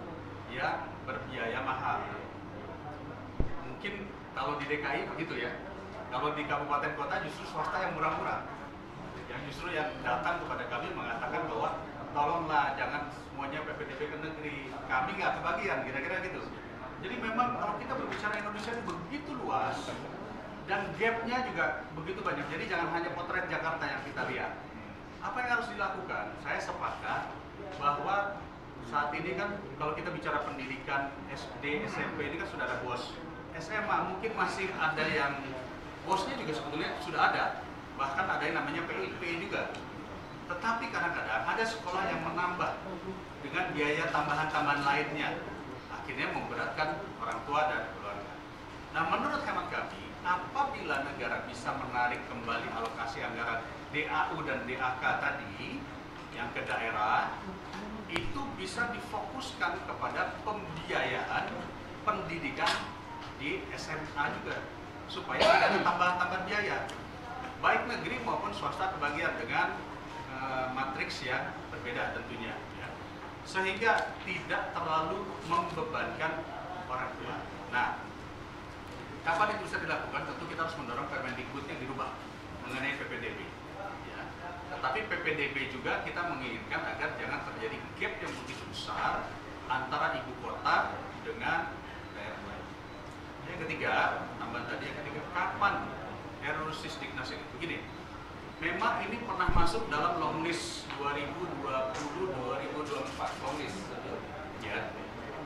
yang berbiaya mahal. Mungkin kalau di DKI begitu ya. Kalau di kabupaten kota justru swasta yang murah-murah. Yang justru yang datang kepada kami mengatakan bahwa tolonglah jangan semuanya PPDB ke negeri. Kami nggak kebagian, kira-kira gitu. Jadi memang kalau kita berbicara Indonesia ini begitu luas dan gapnya juga begitu banyak. Jadi jangan hanya potret Jakarta yang kita lihat. Apa yang harus dilakukan? Saya sepakat bahwa saat ini kan kalau kita bicara pendidikan SD, SMP ini kan sudah ada BOS. SMA mungkin masih ada yang BOS-nya juga sebetulnya sudah ada. Bahkan ada yang namanya PIP juga. Tetapi kadang-kadang ada sekolah yang menambah dengan biaya tambahan-tambahan lainnya. Akhirnya memberatkan orang tua dan keluarga. Nah menurut hemat kami, apabila negara bisa menarik kembali alokasi anggaran DAU dan DAK tadi yang ke daerah, itu bisa difokuskan kepada pembiayaan pendidikan di SMA juga supaya tidak ada tambahan-tambahan biaya baik negeri maupun swasta kebagian dengan matriks yang berbeda tentunya ya. Sehingga tidak terlalu membebankan orang tua. Nah, kapan itu bisa dilakukan? Tentu kita harus mendorong Permendikbud yang dirubah mengenai PPDB ya. Tetapi PPDB juga kita menginginkan agar jangan terjadi gap yang begitu besar antara ibu kota dengan daerah lain. Yang ketiga, tambahan tadi yang ketiga, kapan RUU Sisdiknas ini? Begini, memang ini pernah masuk dalam long list 2020-2024 long list ya.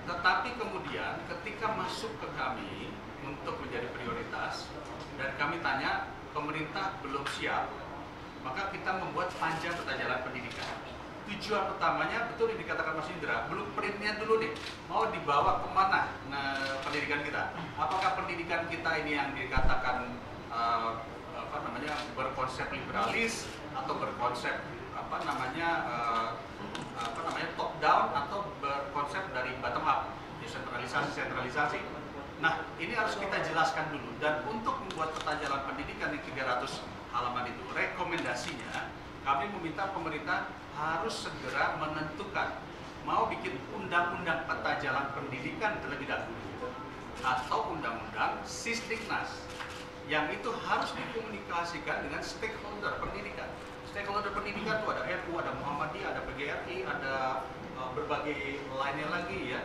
Tetapi kemudian ketika masuk ke kami untuk menjadi prioritas dan kami tanya pemerintah belum siap, maka kita membuat panja peta jalan pendidikan. Tujuan utamanya betul yang dikatakan Mas Indra, blueprintnya dulu nih, mau dibawa kemana pendidikan kita? Apakah pendidikan kita ini yang dikatakan berkonsep liberalis atau berkonsep top down atau berkonsep dari bottom up, sentralisasi. Nah, ini harus kita jelaskan dulu. Dan untuk membuat peta jalan pendidikan yang 300 halaman itu, rekomendasinya kami meminta pemerintah harus segera menentukan mau bikin undang-undang peta jalan pendidikan terlebih dahulu atau undang-undang Sisdiknas yang itu harus dikomunikasikan dengan stakeholder pendidikan. Stakeholder pendidikan itu ada NU, ada Muhammadiyah, ada PGRI, ada berbagai lainnya lagi ya,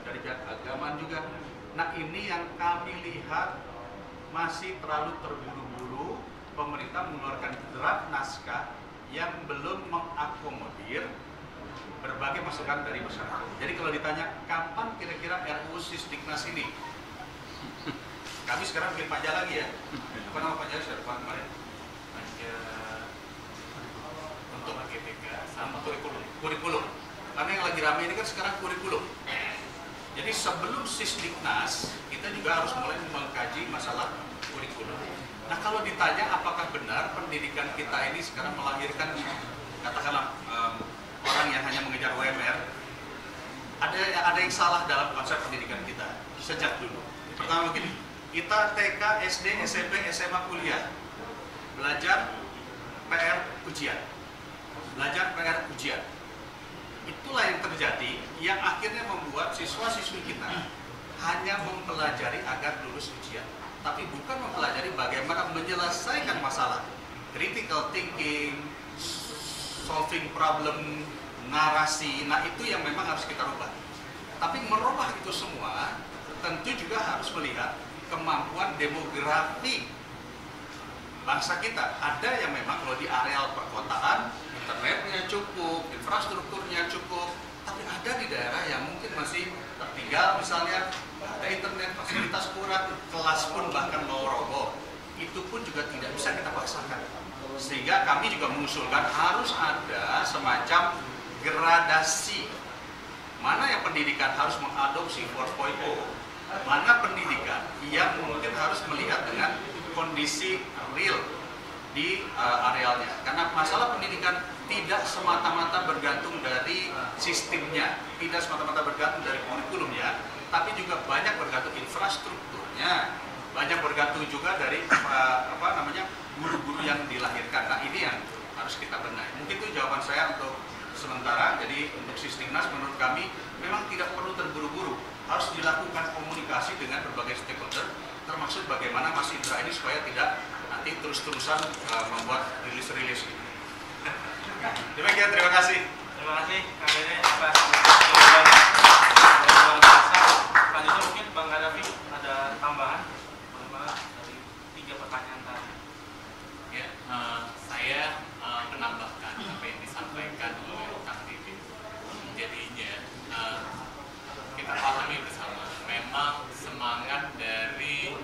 dari pihak agama juga. Nah, ini yang kami lihat masih terlalu terburu-buru. Pemerintah mengeluarkan draft naskah yang belum mengakomodir berbagai masukan dari masyarakat. Jadi kalau ditanya kapan kira-kira RUU Sisdiknas ini, kami sekarang bikin panja lagi ya. Apa nama panjanya sudah depan kemarin? Panja untuk GTK sama kurikulum. Karena yang lagi ramai ini kan sekarang kurikulum. Jadi sebelum Sisdiknas kita juga harus mulai mengkaji masalah kurikulum. Nah, kalau ditanya apakah benar pendidikan kita ini sekarang melahirkan katakanlah orang yang hanya mengejar UMR, ada yang salah dalam konsep pendidikan kita sejak dulu. Pertama begini, kita TK, SD, SMP, SMA, kuliah belajar PR ujian, itulah yang terjadi yang akhirnya membuat siswa-siswi kita hanya mempelajari agar lulus ujian, tapi bukan mempelajari bagaimana menyelesaikan masalah, critical thinking, solving problem, narasi. Nah, itu yang memang harus kita rubah. Tapi merubah itu semua tentu juga harus melihat kemampuan demografi bangsa kita. Ada yang memang kalau di areal perkotaan internetnya cukup, infrastrukturnya cukup, tapi ada di daerah yang mungkin masih tertinggal, misalnya ada internet, fasilitas kurang, kelas pun bahkan mau roboh. Itu pun juga tidak bisa kita paksakan. Sehingga kami juga mengusulkan harus ada semacam gradasi. Mana yang pendidikan harus mengadopsi 4.0, mana pendidikan yang mungkin harus melihat dengan kondisi real di arealnya. Karena masalah pendidikan tidak semata-mata bergantung dari sistemnya, tidak semata-mata bergantung dari kurikulumnya, tapi juga banyak bergantung infrastrukturnya, banyak bergantung juga dari guru-guru yang dilahirkan. Nah, ini yang harus kita benahi. Mungkin itu jawaban saya untuk sementara. Jadi untuk Sisdiknas menurut kami memang tidak perlu terburu-buru, harus dilakukan komunikasi dengan berbagai stakeholder, termasuk bagaimana Mas Indra ini supaya tidak nanti terus-terusan membuat rilis-rilis. Demikian, terima kasih. Terima kasih Kang Dede atas jawaban luar biasa. Selanjutnya mungkin Bang Gaddafi ada tambahan dari 3 pertanyaan tadi. Ya, saya menambahkan apa yang disampaikan oleh Kang Dede. Jadinya kita pahami bersama, memang semangat dari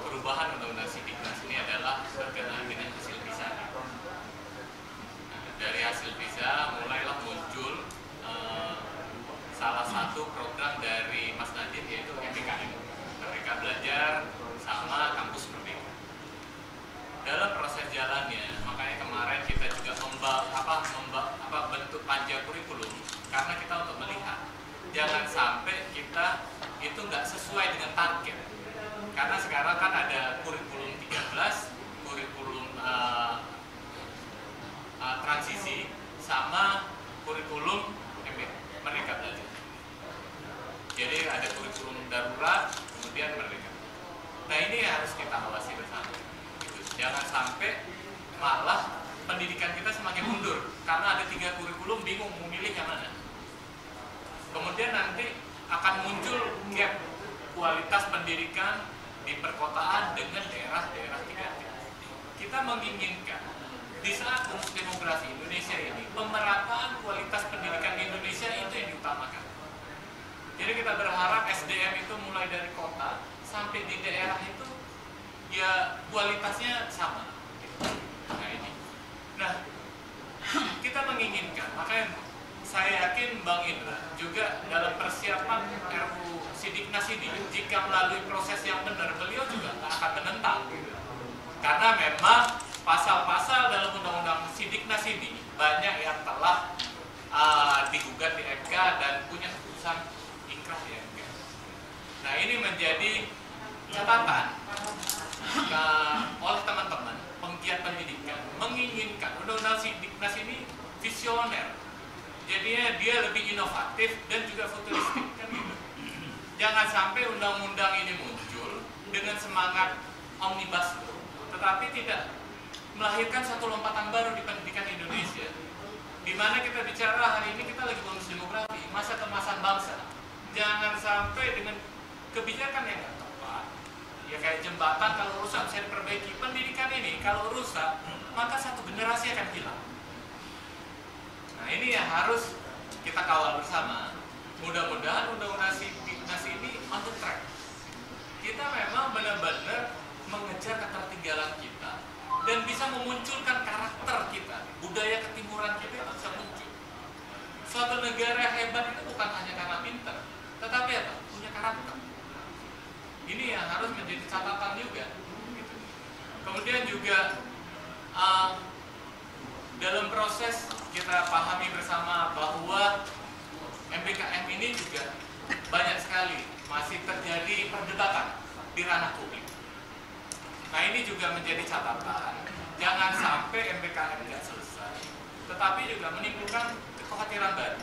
perubahan Undang-Undang Sisdiknas ini adalah berkenaan dengan hasil PISA. Dari hasil PISA mulailah muncul salah satu program dari Mas Nadiem, yaitu MBKM, Merdeka Belajar sama Kampus Merdeka. Dalam proses jalannya, makanya kemarin kita juga bentuk panja kurikulum, karena kita untuk melihat jangan sampai kita itu nggak sesuai dengan target. Karena sekarang kan ada kurikulum 13, kurikulum transisi, sama kurikulum Merdeka Belajar. Jadi ada kurikulum darurat, kemudian Merdeka. Nah, ini harus kita awasi bersama. Jangan sampai malah pendidikan kita semakin mundur karena ada 3 kurikulum, bingung mau milih yang mana. Kemudian nanti akan muncul gap kualitas pendidikan di perkotaan dengan daerah-daerah 3. Kita menginginkan di saat demografi Indonesia ini, pemerataan kualitas pendidikan di Indonesia itu yang diutamakan. Jadi kita berharap SDM itu mulai dari kota sampai di daerah itu ya kualitasnya sama. Nah, ini. Nah, kita menginginkan, makanya saya yakin Bang Indra juga dalam persiapan RUU Sisdiknas ini, jika melalui proses yang benar, beliau juga akan menentang. Karena memang pasal-pasal dalam Undang-Undang Sisdiknas ini banyak yang telah digugat di MK dan punya keputusan ingkrah di MK. Nah, ini menjadi catatan oleh teman-teman penggiat pendidikan menginginkan Undang-Undang Sisdiknas ini visioner, Jadinya dia lebih inovatif dan juga futuristik kan gitu. Jangan sampai undang-undang ini muncul dengan semangat omnibus law, tetapi tidak melahirkan satu lompatan baru di pendidikan Indonesia. Di mana kita bicara hari ini kita lagi bonus demografi, masa kemasan bangsa. Jangan sampai dengan kebijakan yang nggak tepat, ya kayak jembatan kalau rusak bisa diperbaiki. Pendidikan ini kalau rusak, maka satu generasi akan hilang. Nah ini yang harus kita kawal bersama. Mudah-mudahan undang-undang Sidiknas ini on the track. Kita memang benar-benar mengejar ketertinggalan kita dan bisa memunculkan karakter kita, budaya ketimuran kita itu bisa muncul. Suatu negara hebat itu bukan hanya karena pintar, tetapi apa? Punya karakter. Ini yang harus menjadi catatan juga. Gitu. Kemudian juga dalam proses kita pahami bersama bahwa MBKM ini juga banyak sekali masih terjadi perdebatan di ranah publik. Nah ini juga menjadi catatan. Jangan sampai MBKM tidak selesai, tetapi juga menimbulkan kekhawatiran baru.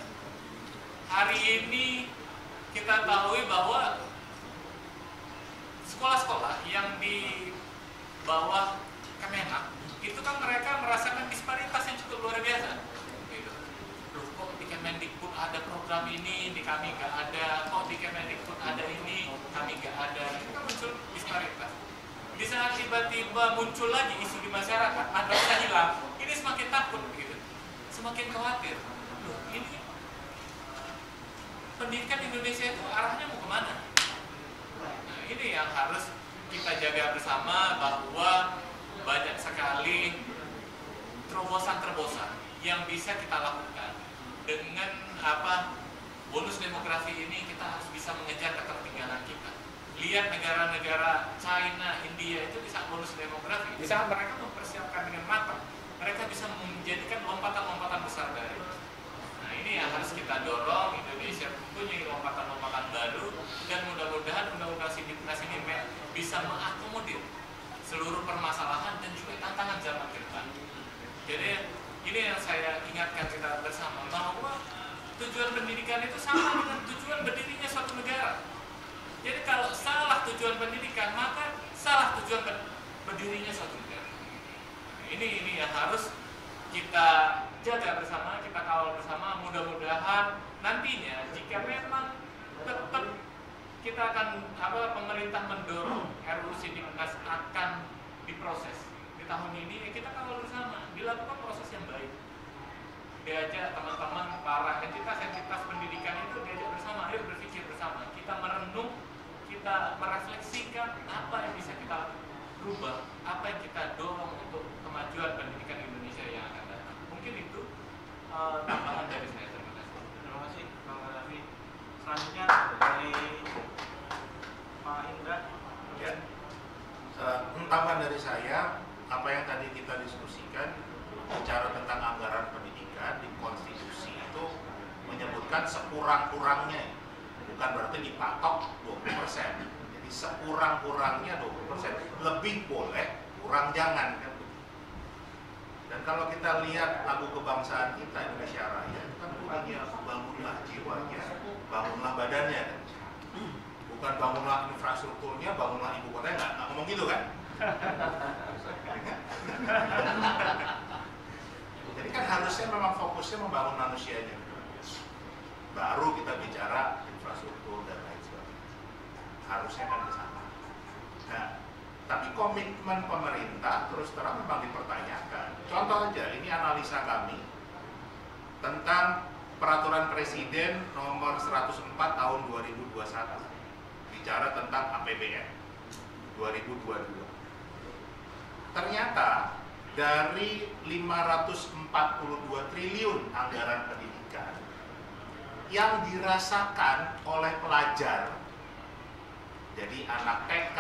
Hari ini kita tahu bahwa sekolah-sekolah yang di bawah Kemenak itu kan mereka merasakan disparitas yang cukup luar biasa. Gitu. Loh, kok di Kemendikbud ada program ini, di kami nggak ada. Kok di Kemendikbud ada ini, kami nggak ada. Itu kan muncul disparitas. Di saat tiba-tiba muncul lagi isu di masyarakat, madrasah hilang, ini semakin takut, gitu. Semakin khawatir. Loh, ini pendidikan Indonesia itu arahnya mau kemana? Nah, ini yang harus kita jaga bersama bahwa banyak sekali terobosan-terobosan yang bisa kita lakukan dengan bonus demografi ini. Kita harus bisa mengejar ketertinggalan kita. Lihat negara-negara China, India itu bisa bonus demografi. Di saat mereka mempersiapkan dengan matang, mereka bisa menjadikan lompatan-lompatan besar dari. Nah ini yang harus kita dorong. Indonesia punya lompatan-lompatan baru dan mudah-mudahan undang-undang Sidiknas ini bisa mengakomodir seluruh permasalahan dan juga tantangan zaman ke depan. Jadi ini yang saya ingatkan kita bersama bahwa tujuan pendidikan itu sama dengan tujuan berdirinya suatu negara. Jadi kalau salah tujuan pendidikan, maka salah tujuan berdirinya suatu negara. Ini yang harus kita jaga bersama, kita kawal bersama. Mudah-mudahan nantinya jika memang tetap kita akan pemerintah mendorong RUU Sidiknas akan diproses di tahun ini, kita kawal bersama, dilakukan proses yang baik. Diajak teman-teman para entitas pendidikan itu diajak bersama, ayo berpikir bersama, kita merenung, kita merefleksikan apa yang bisa kita rubah, apa yang kita dorong untuk kemajuan pendidikan Indonesia yang akan datang. Mungkin itu tambahan dari saya. Terima kasih. Terima kasih Bang Raffi. Selanjutnya dari Pak Indra. Ya. Tambahan dari saya, apa yang tadi kita diskusikan bicara tentang anggaran pendidikan di konstitusi itu menyebutkan sekurang-kurangnya, bukan berarti dipatok 20%. Jadi sekurang-kurangnya 20%, lebih boleh, kurang jangan kan. Dan kalau kita lihat lagu kebangsaan kita Indonesia Raya itu kan bunyinya bangunlah jiwanya, bangunlah badannya kan. Bukan bangunlah infrastrukturnya, bangunlah ibu kotanya, nggak ngomong gitu kan. Jadi kan harusnya memang fokusnya membangun manusianya. Baru kita bicara infrastruktur dan lain sebagainya. Harusnya kan ke sana. Nah, tapi komitmen pemerintah terus terang memang dipertanyakan. Contoh aja, ini analisa kami tentang Peraturan Presiden nomor 104 tahun 2021. Bicara tentang APBN 2022. Ternyata dari 542 triliun anggaran pendidikan yang dirasakan oleh pelajar, jadi anak TK,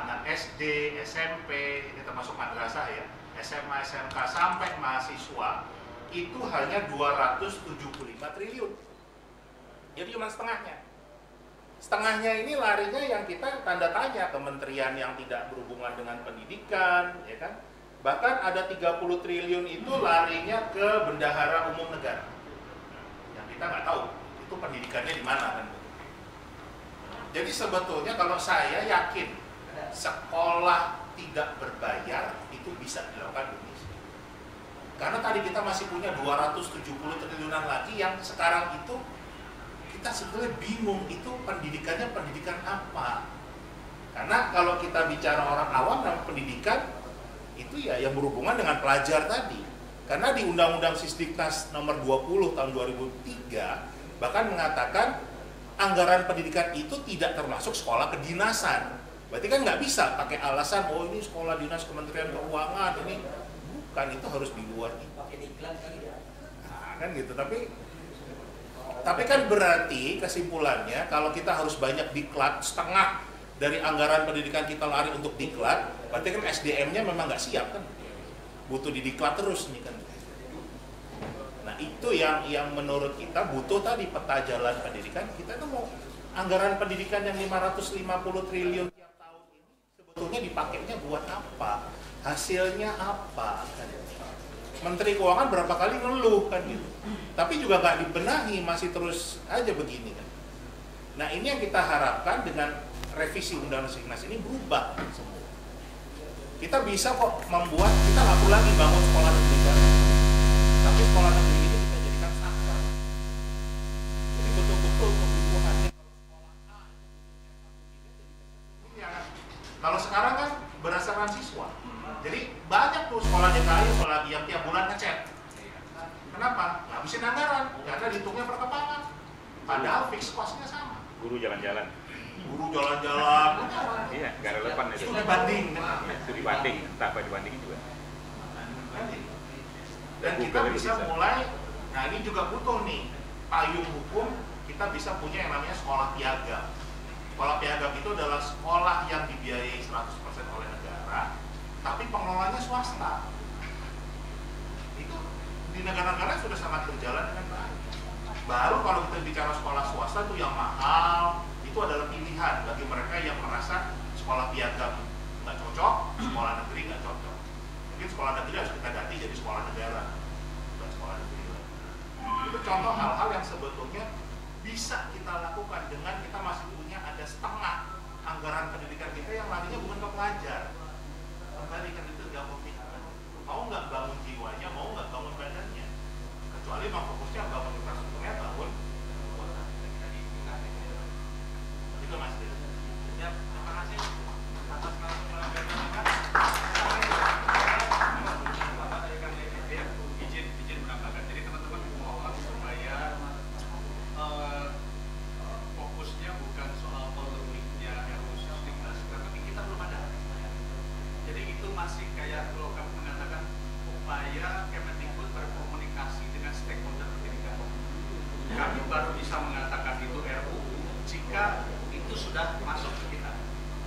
anak SD, SMP, ini termasuk madrasah ya, SMA, SMK sampai mahasiswa, itu hanya 275 triliun. Jadi cuma setengahnya. Setengahnya ini larinya yang kita tanda tanya, kementerian yang tidak berhubungan dengan pendidikan, ya kan? Bahkan ada 30 triliun itu larinya ke bendahara umum negara. kita nggak tahu itu pendidikannya di mana kan. Jadi sebetulnya kalau saya yakin sekolah tidak berbayar itu bisa dilakukan di Indonesia. Karena tadi kita masih punya 270 triliunan lagi yang sekarang itu kita sebetulnya bingung itu pendidikannya pendidikan apa. Karena kalau kita bicara orang awam dalam pendidikan itu ya yang berhubungan dengan pelajar tadi. Karena di Undang-Undang Sisdiknas nomor 20 tahun 2003 bahkan mengatakan anggaran pendidikan itu tidak termasuk sekolah kedinasan. Berarti kan nggak bisa pakai alasan oh ini sekolah dinas Kementerian Keuangan ini, bukan, itu harus di luar itu. Nah, kan gitu. Tapi kan berarti kesimpulannya kalau kita harus banyak diklat, setengah dari anggaran pendidikan kita lari untuk diklat, berarti kan SDM-nya memang nggak siap kan, butuh didiklat terus nih kan. Nah itu yang menurut kita butuh tadi peta jalan pendidikan. Kita tuh mau anggaran pendidikan yang 550 triliun tiap tahun ini sebetulnya dipakainya buat apa, hasilnya apa kan. Menteri Keuangan berapa kali ngeluh kan gitu, tapi juga nggak dibenahi, masih terus aja begini kan. Nah ini yang kita harapkan dengan revisi Undang-Undang Sisdiknas ini berubah semua. Kita bisa kok membuat, kita nggak perlu lagi bangun sekolah negeri baru, tapi sekolah negeri ini kita jadikan sakral. Jadi betul-betul kebutuhannya kalau sekolah A ini ya, kalau sekarang kan berdasarkan siswa. Jadi banyak tuh sekolah DKI, sekolah yang tiap bulan ngecek. Kenapa? Ngabisin anggaran, karena dihitungnya per kepala. Padahal fix cost-nya sama. Guru jalan-jalan. Iya, nggak relevan itu. Itu dibanding. Itu dibanding, entah apa dibandingin juga. Dan kita bisa mulai, nah ini juga butuh nih payung hukum, kita bisa punya yang namanya sekolah piagam. Sekolah piagam itu adalah sekolah yang dibiayai 100% oleh negara, tapi pengelolanya swasta. Itu di negara-negara sudah sangat berjalan dengan baik. Baru kalau kita bicara sekolah swasta itu yang mahal, itu adalah pilihan bagi mereka yang merasa sekolah piagam nggak cocok, sekolah negeri nggak cocok. Mungkin sekolah negeri harus kita ganti jadi sekolah negara, bukan sekolah negeri lagi. Itu contoh hal-hal yang sebetulnya bisa kita lakukan dengan kita masih punya ada setengah anggaran pendidikan kita yang larinya bukan ke pelajar. Kembali kan itu nggak komitmen. Mau nggak bangun jiwanya, mau nggak bangun badannya. Kecuali memang fokusnya bangun infrastrukturnya, bangun kota. Itu Mas. Ya, terima kasih atas pengambilan izin menambahkan. Jadi teman-teman mohon supaya fokusnya bukan soal polemiknya RUU Sisdiknas, karena kita belum ada. Jadi itu masih kayak kalau kami mengatakan upaya Kemendikbud berkomunikasi dengan stakeholder pendidikan. Kami baru bisa mengatakan itu RUU jika itu sudah masuk ke kita.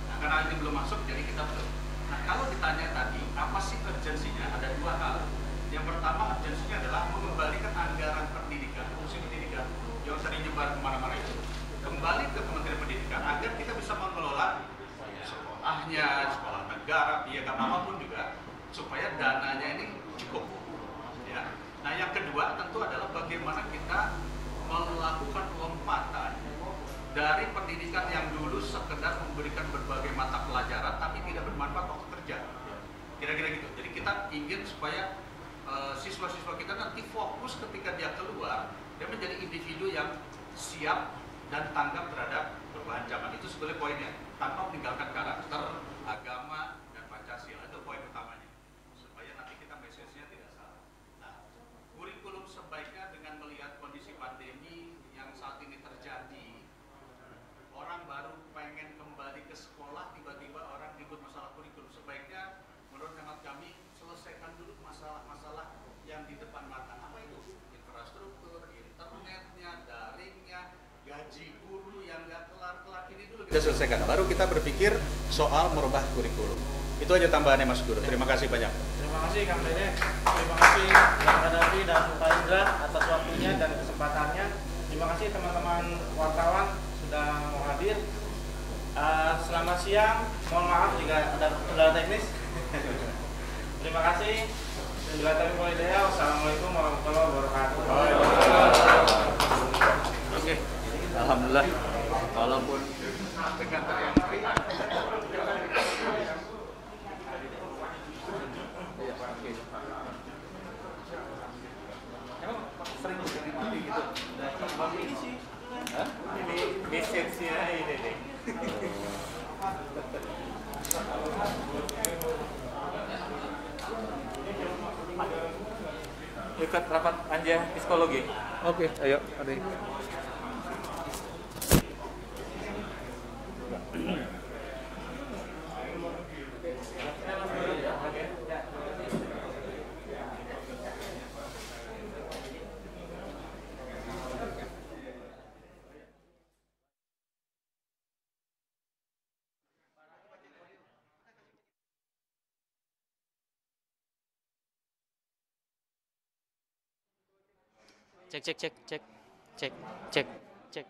Nah, karena ini belum masuk, jadi kita belum. Nah, kalau ditanya tadi, apa sih urgensinya? Ada dua hal. Yang pertama, urgensinya adalah mengembalikan anggaran pendidikan, fungsi pendidikan yang sering nyebar kemana-mana itu, kembali ke Kementerian Pendidikan agar kita bisa mengelola sekolahnya, sekolah negara, piagam apapun juga, supaya dananya ini cukup. Ya. Nah, yang kedua tentu adalah bagaimana kita melakukan lompatan dari pendidikan yang dulu sekedar memberikan berbagai mata pelajaran tapi tidak bermanfaat waktu kerja. Kira-kira gitu. Jadi kita ingin supaya siswa-siswa kita nanti fokus ketika dia keluar, dia menjadi individu yang siap dan tanggap terhadap perubahan zaman. Itu sebetulnya poinnya, tanpa meninggalkan karakter, agama, dan Pancasila. Itu poin utamanya, supaya nanti kita message-nya tidak salah. Nah, kurikulum sebaiknya dengan melihat kondisi pandemi yang saat ini terjadi, orang baru pengen kembali ke sekolah, tiba-tiba orang ribut masalah kurikulum. Sebaiknya menurut hemat kami selesaikan dulu masalah-masalah yang di depan mata. Apa itu? Infrastruktur, internetnya, daringnya, gaji guru yang nggak kelar-kelar, ini dulu kita selesaikan. Baru kita berpikir soal merubah kurikulum. Itu aja tambahannya Mas Guru. Terima kasih banyak. Terima kasih Kang Dede. Terima kasih Kang Hadafi dan Pak Indra atas waktunya dan kesempatannya. Terima kasih teman-teman wartawan sudah mau hadir. Selamat siang. Mohon maaf jika ada kendala teknis. Terima kasih. Wassalamualaikum warahmatullahi wabarakatuh. Alhamdulillah, walaupun dengan teriak emang sering mati gitu. Ini sih, Ini message-nya ini nih. Ikut rapat Anja psikologi. Oke, ayo, adik. Cek cek cek cek cek cek cek.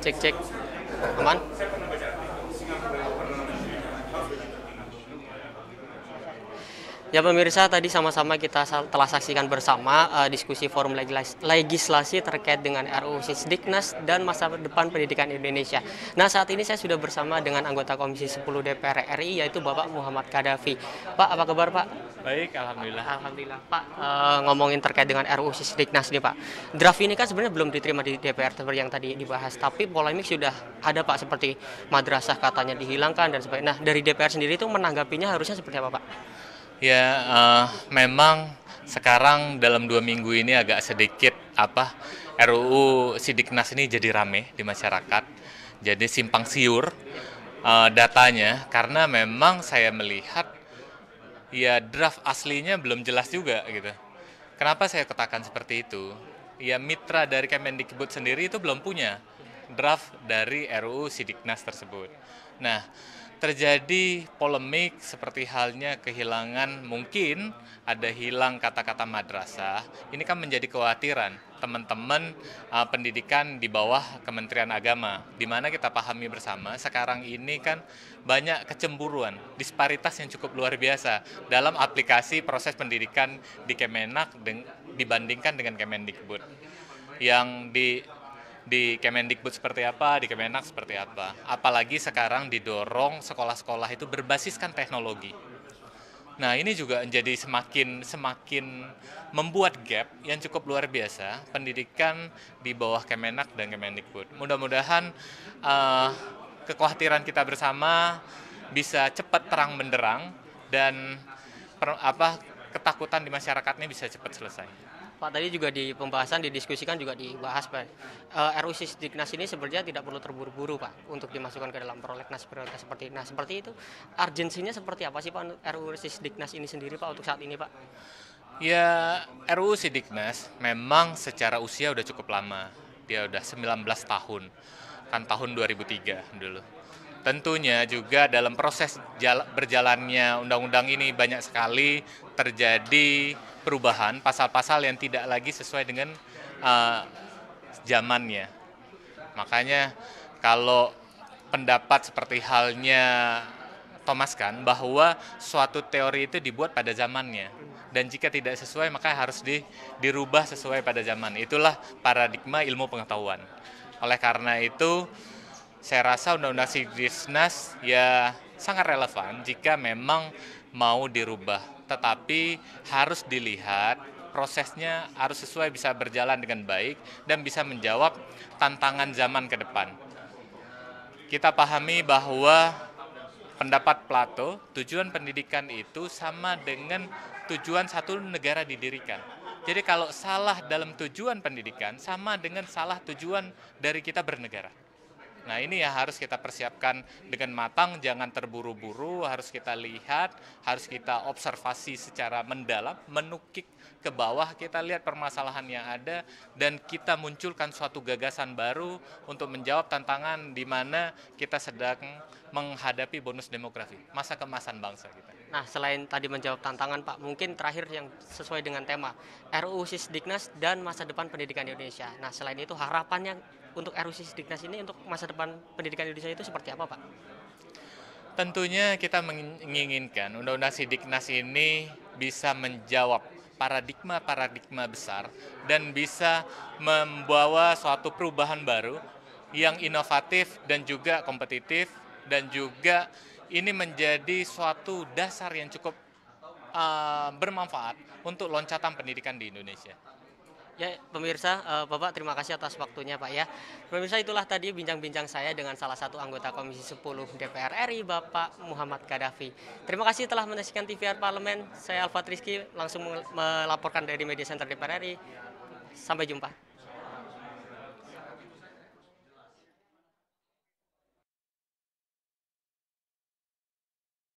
Cek cek. Aman? Ya pemirsa, tadi sama-sama kita telah saksikan bersama diskusi forum legislasi terkait dengan RUU Sisdiknas dan masa depan pendidikan Indonesia. Nah, saat ini saya sudah bersama dengan anggota Komisi 10 DPR RI, yaitu Bapak Muhammad Kadafi. Pak, apa kabar Pak? Baik, alhamdulillah. Alhamdulillah. Pak, ngomongin terkait dengan RUU Sisdiknas nih Pak. Draft ini kan sebenarnya belum diterima di DPR seperti yang tadi dibahas, tapi polemik sudah ada Pak, seperti madrasah katanya dihilangkan dan sebagainya. Nah, dari DPR sendiri itu menanggapinya harusnya seperti apa Pak? Ya, memang sekarang dalam 2 minggu ini agak sedikit RUU Sidiknas ini jadi rame di masyarakat, jadi simpang siur datanya, karena memang saya melihat ya draft aslinya belum jelas juga gitu. Kenapa saya katakan seperti itu? Ya mitra dari Kemendikbud sendiri itu belum punya draft dari RUU Sidiknas tersebut. Nah, terjadi polemik seperti halnya kehilangan, mungkin ada hilang kata-kata madrasah. Ini kan menjadi kekhawatiran teman-teman pendidikan di bawah Kementerian Agama, di mana kita pahami bersama sekarang ini kan banyak kecemburuan, disparitas yang cukup luar biasa dalam aplikasi proses pendidikan di Kemenak dibandingkan dengan Kemendikbud. Yang di Kemendikbud seperti apa, di Kemenak seperti apa. Apalagi sekarang didorong sekolah-sekolah itu berbasiskan teknologi. Nah, ini juga menjadi semakin membuat gap yang cukup luar biasa pendidikan di bawah Kemenak dan Kemendikbud. Mudah-mudahan kekhawatiran kita bersama bisa cepat terang benderang dan ketakutan di masyarakat ini bisa cepat selesai. Pak, tadi juga di pembahasan, didiskusikan juga dibahas Pak, RUU Sisdiknas ini sebenarnya tidak perlu terburu-buru Pak untuk dimasukkan ke dalam prolegnas prioritas seperti ini. Nah, seperti itu urgensinya seperti apa sih Pak RUU Sisdiknas ini sendiri Pak untuk saat ini Pak? Ya, RUU Sidiknas memang secara usia udah cukup lama. Dia udah 19 tahun. Kan tahun 2003 dulu. Tentunya juga dalam proses berjalannya undang-undang ini banyak sekali terjadi perubahan pasal-pasal yang tidak lagi sesuai dengan zamannya. Makanya kalau pendapat seperti halnya Thomas Kahn bahwa suatu teori itu dibuat pada zamannya dan jika tidak sesuai maka harus dirubah sesuai pada zaman. Itulah paradigma ilmu pengetahuan. Oleh karena itu saya rasa Undang-Undang Sidiknas ya sangat relevan jika memang mau dirubah, tetapi harus dilihat prosesnya harus sesuai, bisa berjalan dengan baik dan bisa menjawab tantangan zaman ke depan. Kita pahami bahwa pendapat Plato, tujuan pendidikan itu sama dengan tujuan satu negara didirikan. Jadi kalau salah dalam tujuan pendidikan sama dengan salah tujuan dari kita bernegara. Nah, ini yang harus kita persiapkan dengan matang, jangan terburu-buru, harus kita lihat, harus kita observasi secara mendalam, menukik ke bawah, kita lihat permasalahan yang ada, dan kita munculkan suatu gagasan baru untuk menjawab tantangan di mana kita sedang menghadapi bonus demografi, masa kemasan bangsa kita. Nah, selain tadi menjawab tantangan Pak, mungkin terakhir yang sesuai dengan tema RUU Sisdiknas dan masa depan pendidikan di Indonesia. Nah, selain itu harapannya untuk RUU Sisdiknas ini untuk masa depan pendidikan Indonesia itu seperti apa Pak? Tentunya kita menginginkan Undang-Undang Sidiknas ini bisa menjawab paradigma-paradigma besar dan bisa membawa suatu perubahan baru yang inovatif dan juga kompetitif dan juga ini menjadi suatu dasar yang cukup bermanfaat untuk loncatan pendidikan di Indonesia. Ya, pemirsa, Bapak terima kasih atas waktunya Pak ya. Pemirsa, itulah tadi bincang-bincang saya dengan salah satu anggota Komisi 10 DPR RI, Bapak Muhammad Gaddafi. Terima kasih telah menyaksikan TVR Parlemen. Saya Alfat Rizky langsung melaporkan dari Media Center DPR RI. Sampai jumpa.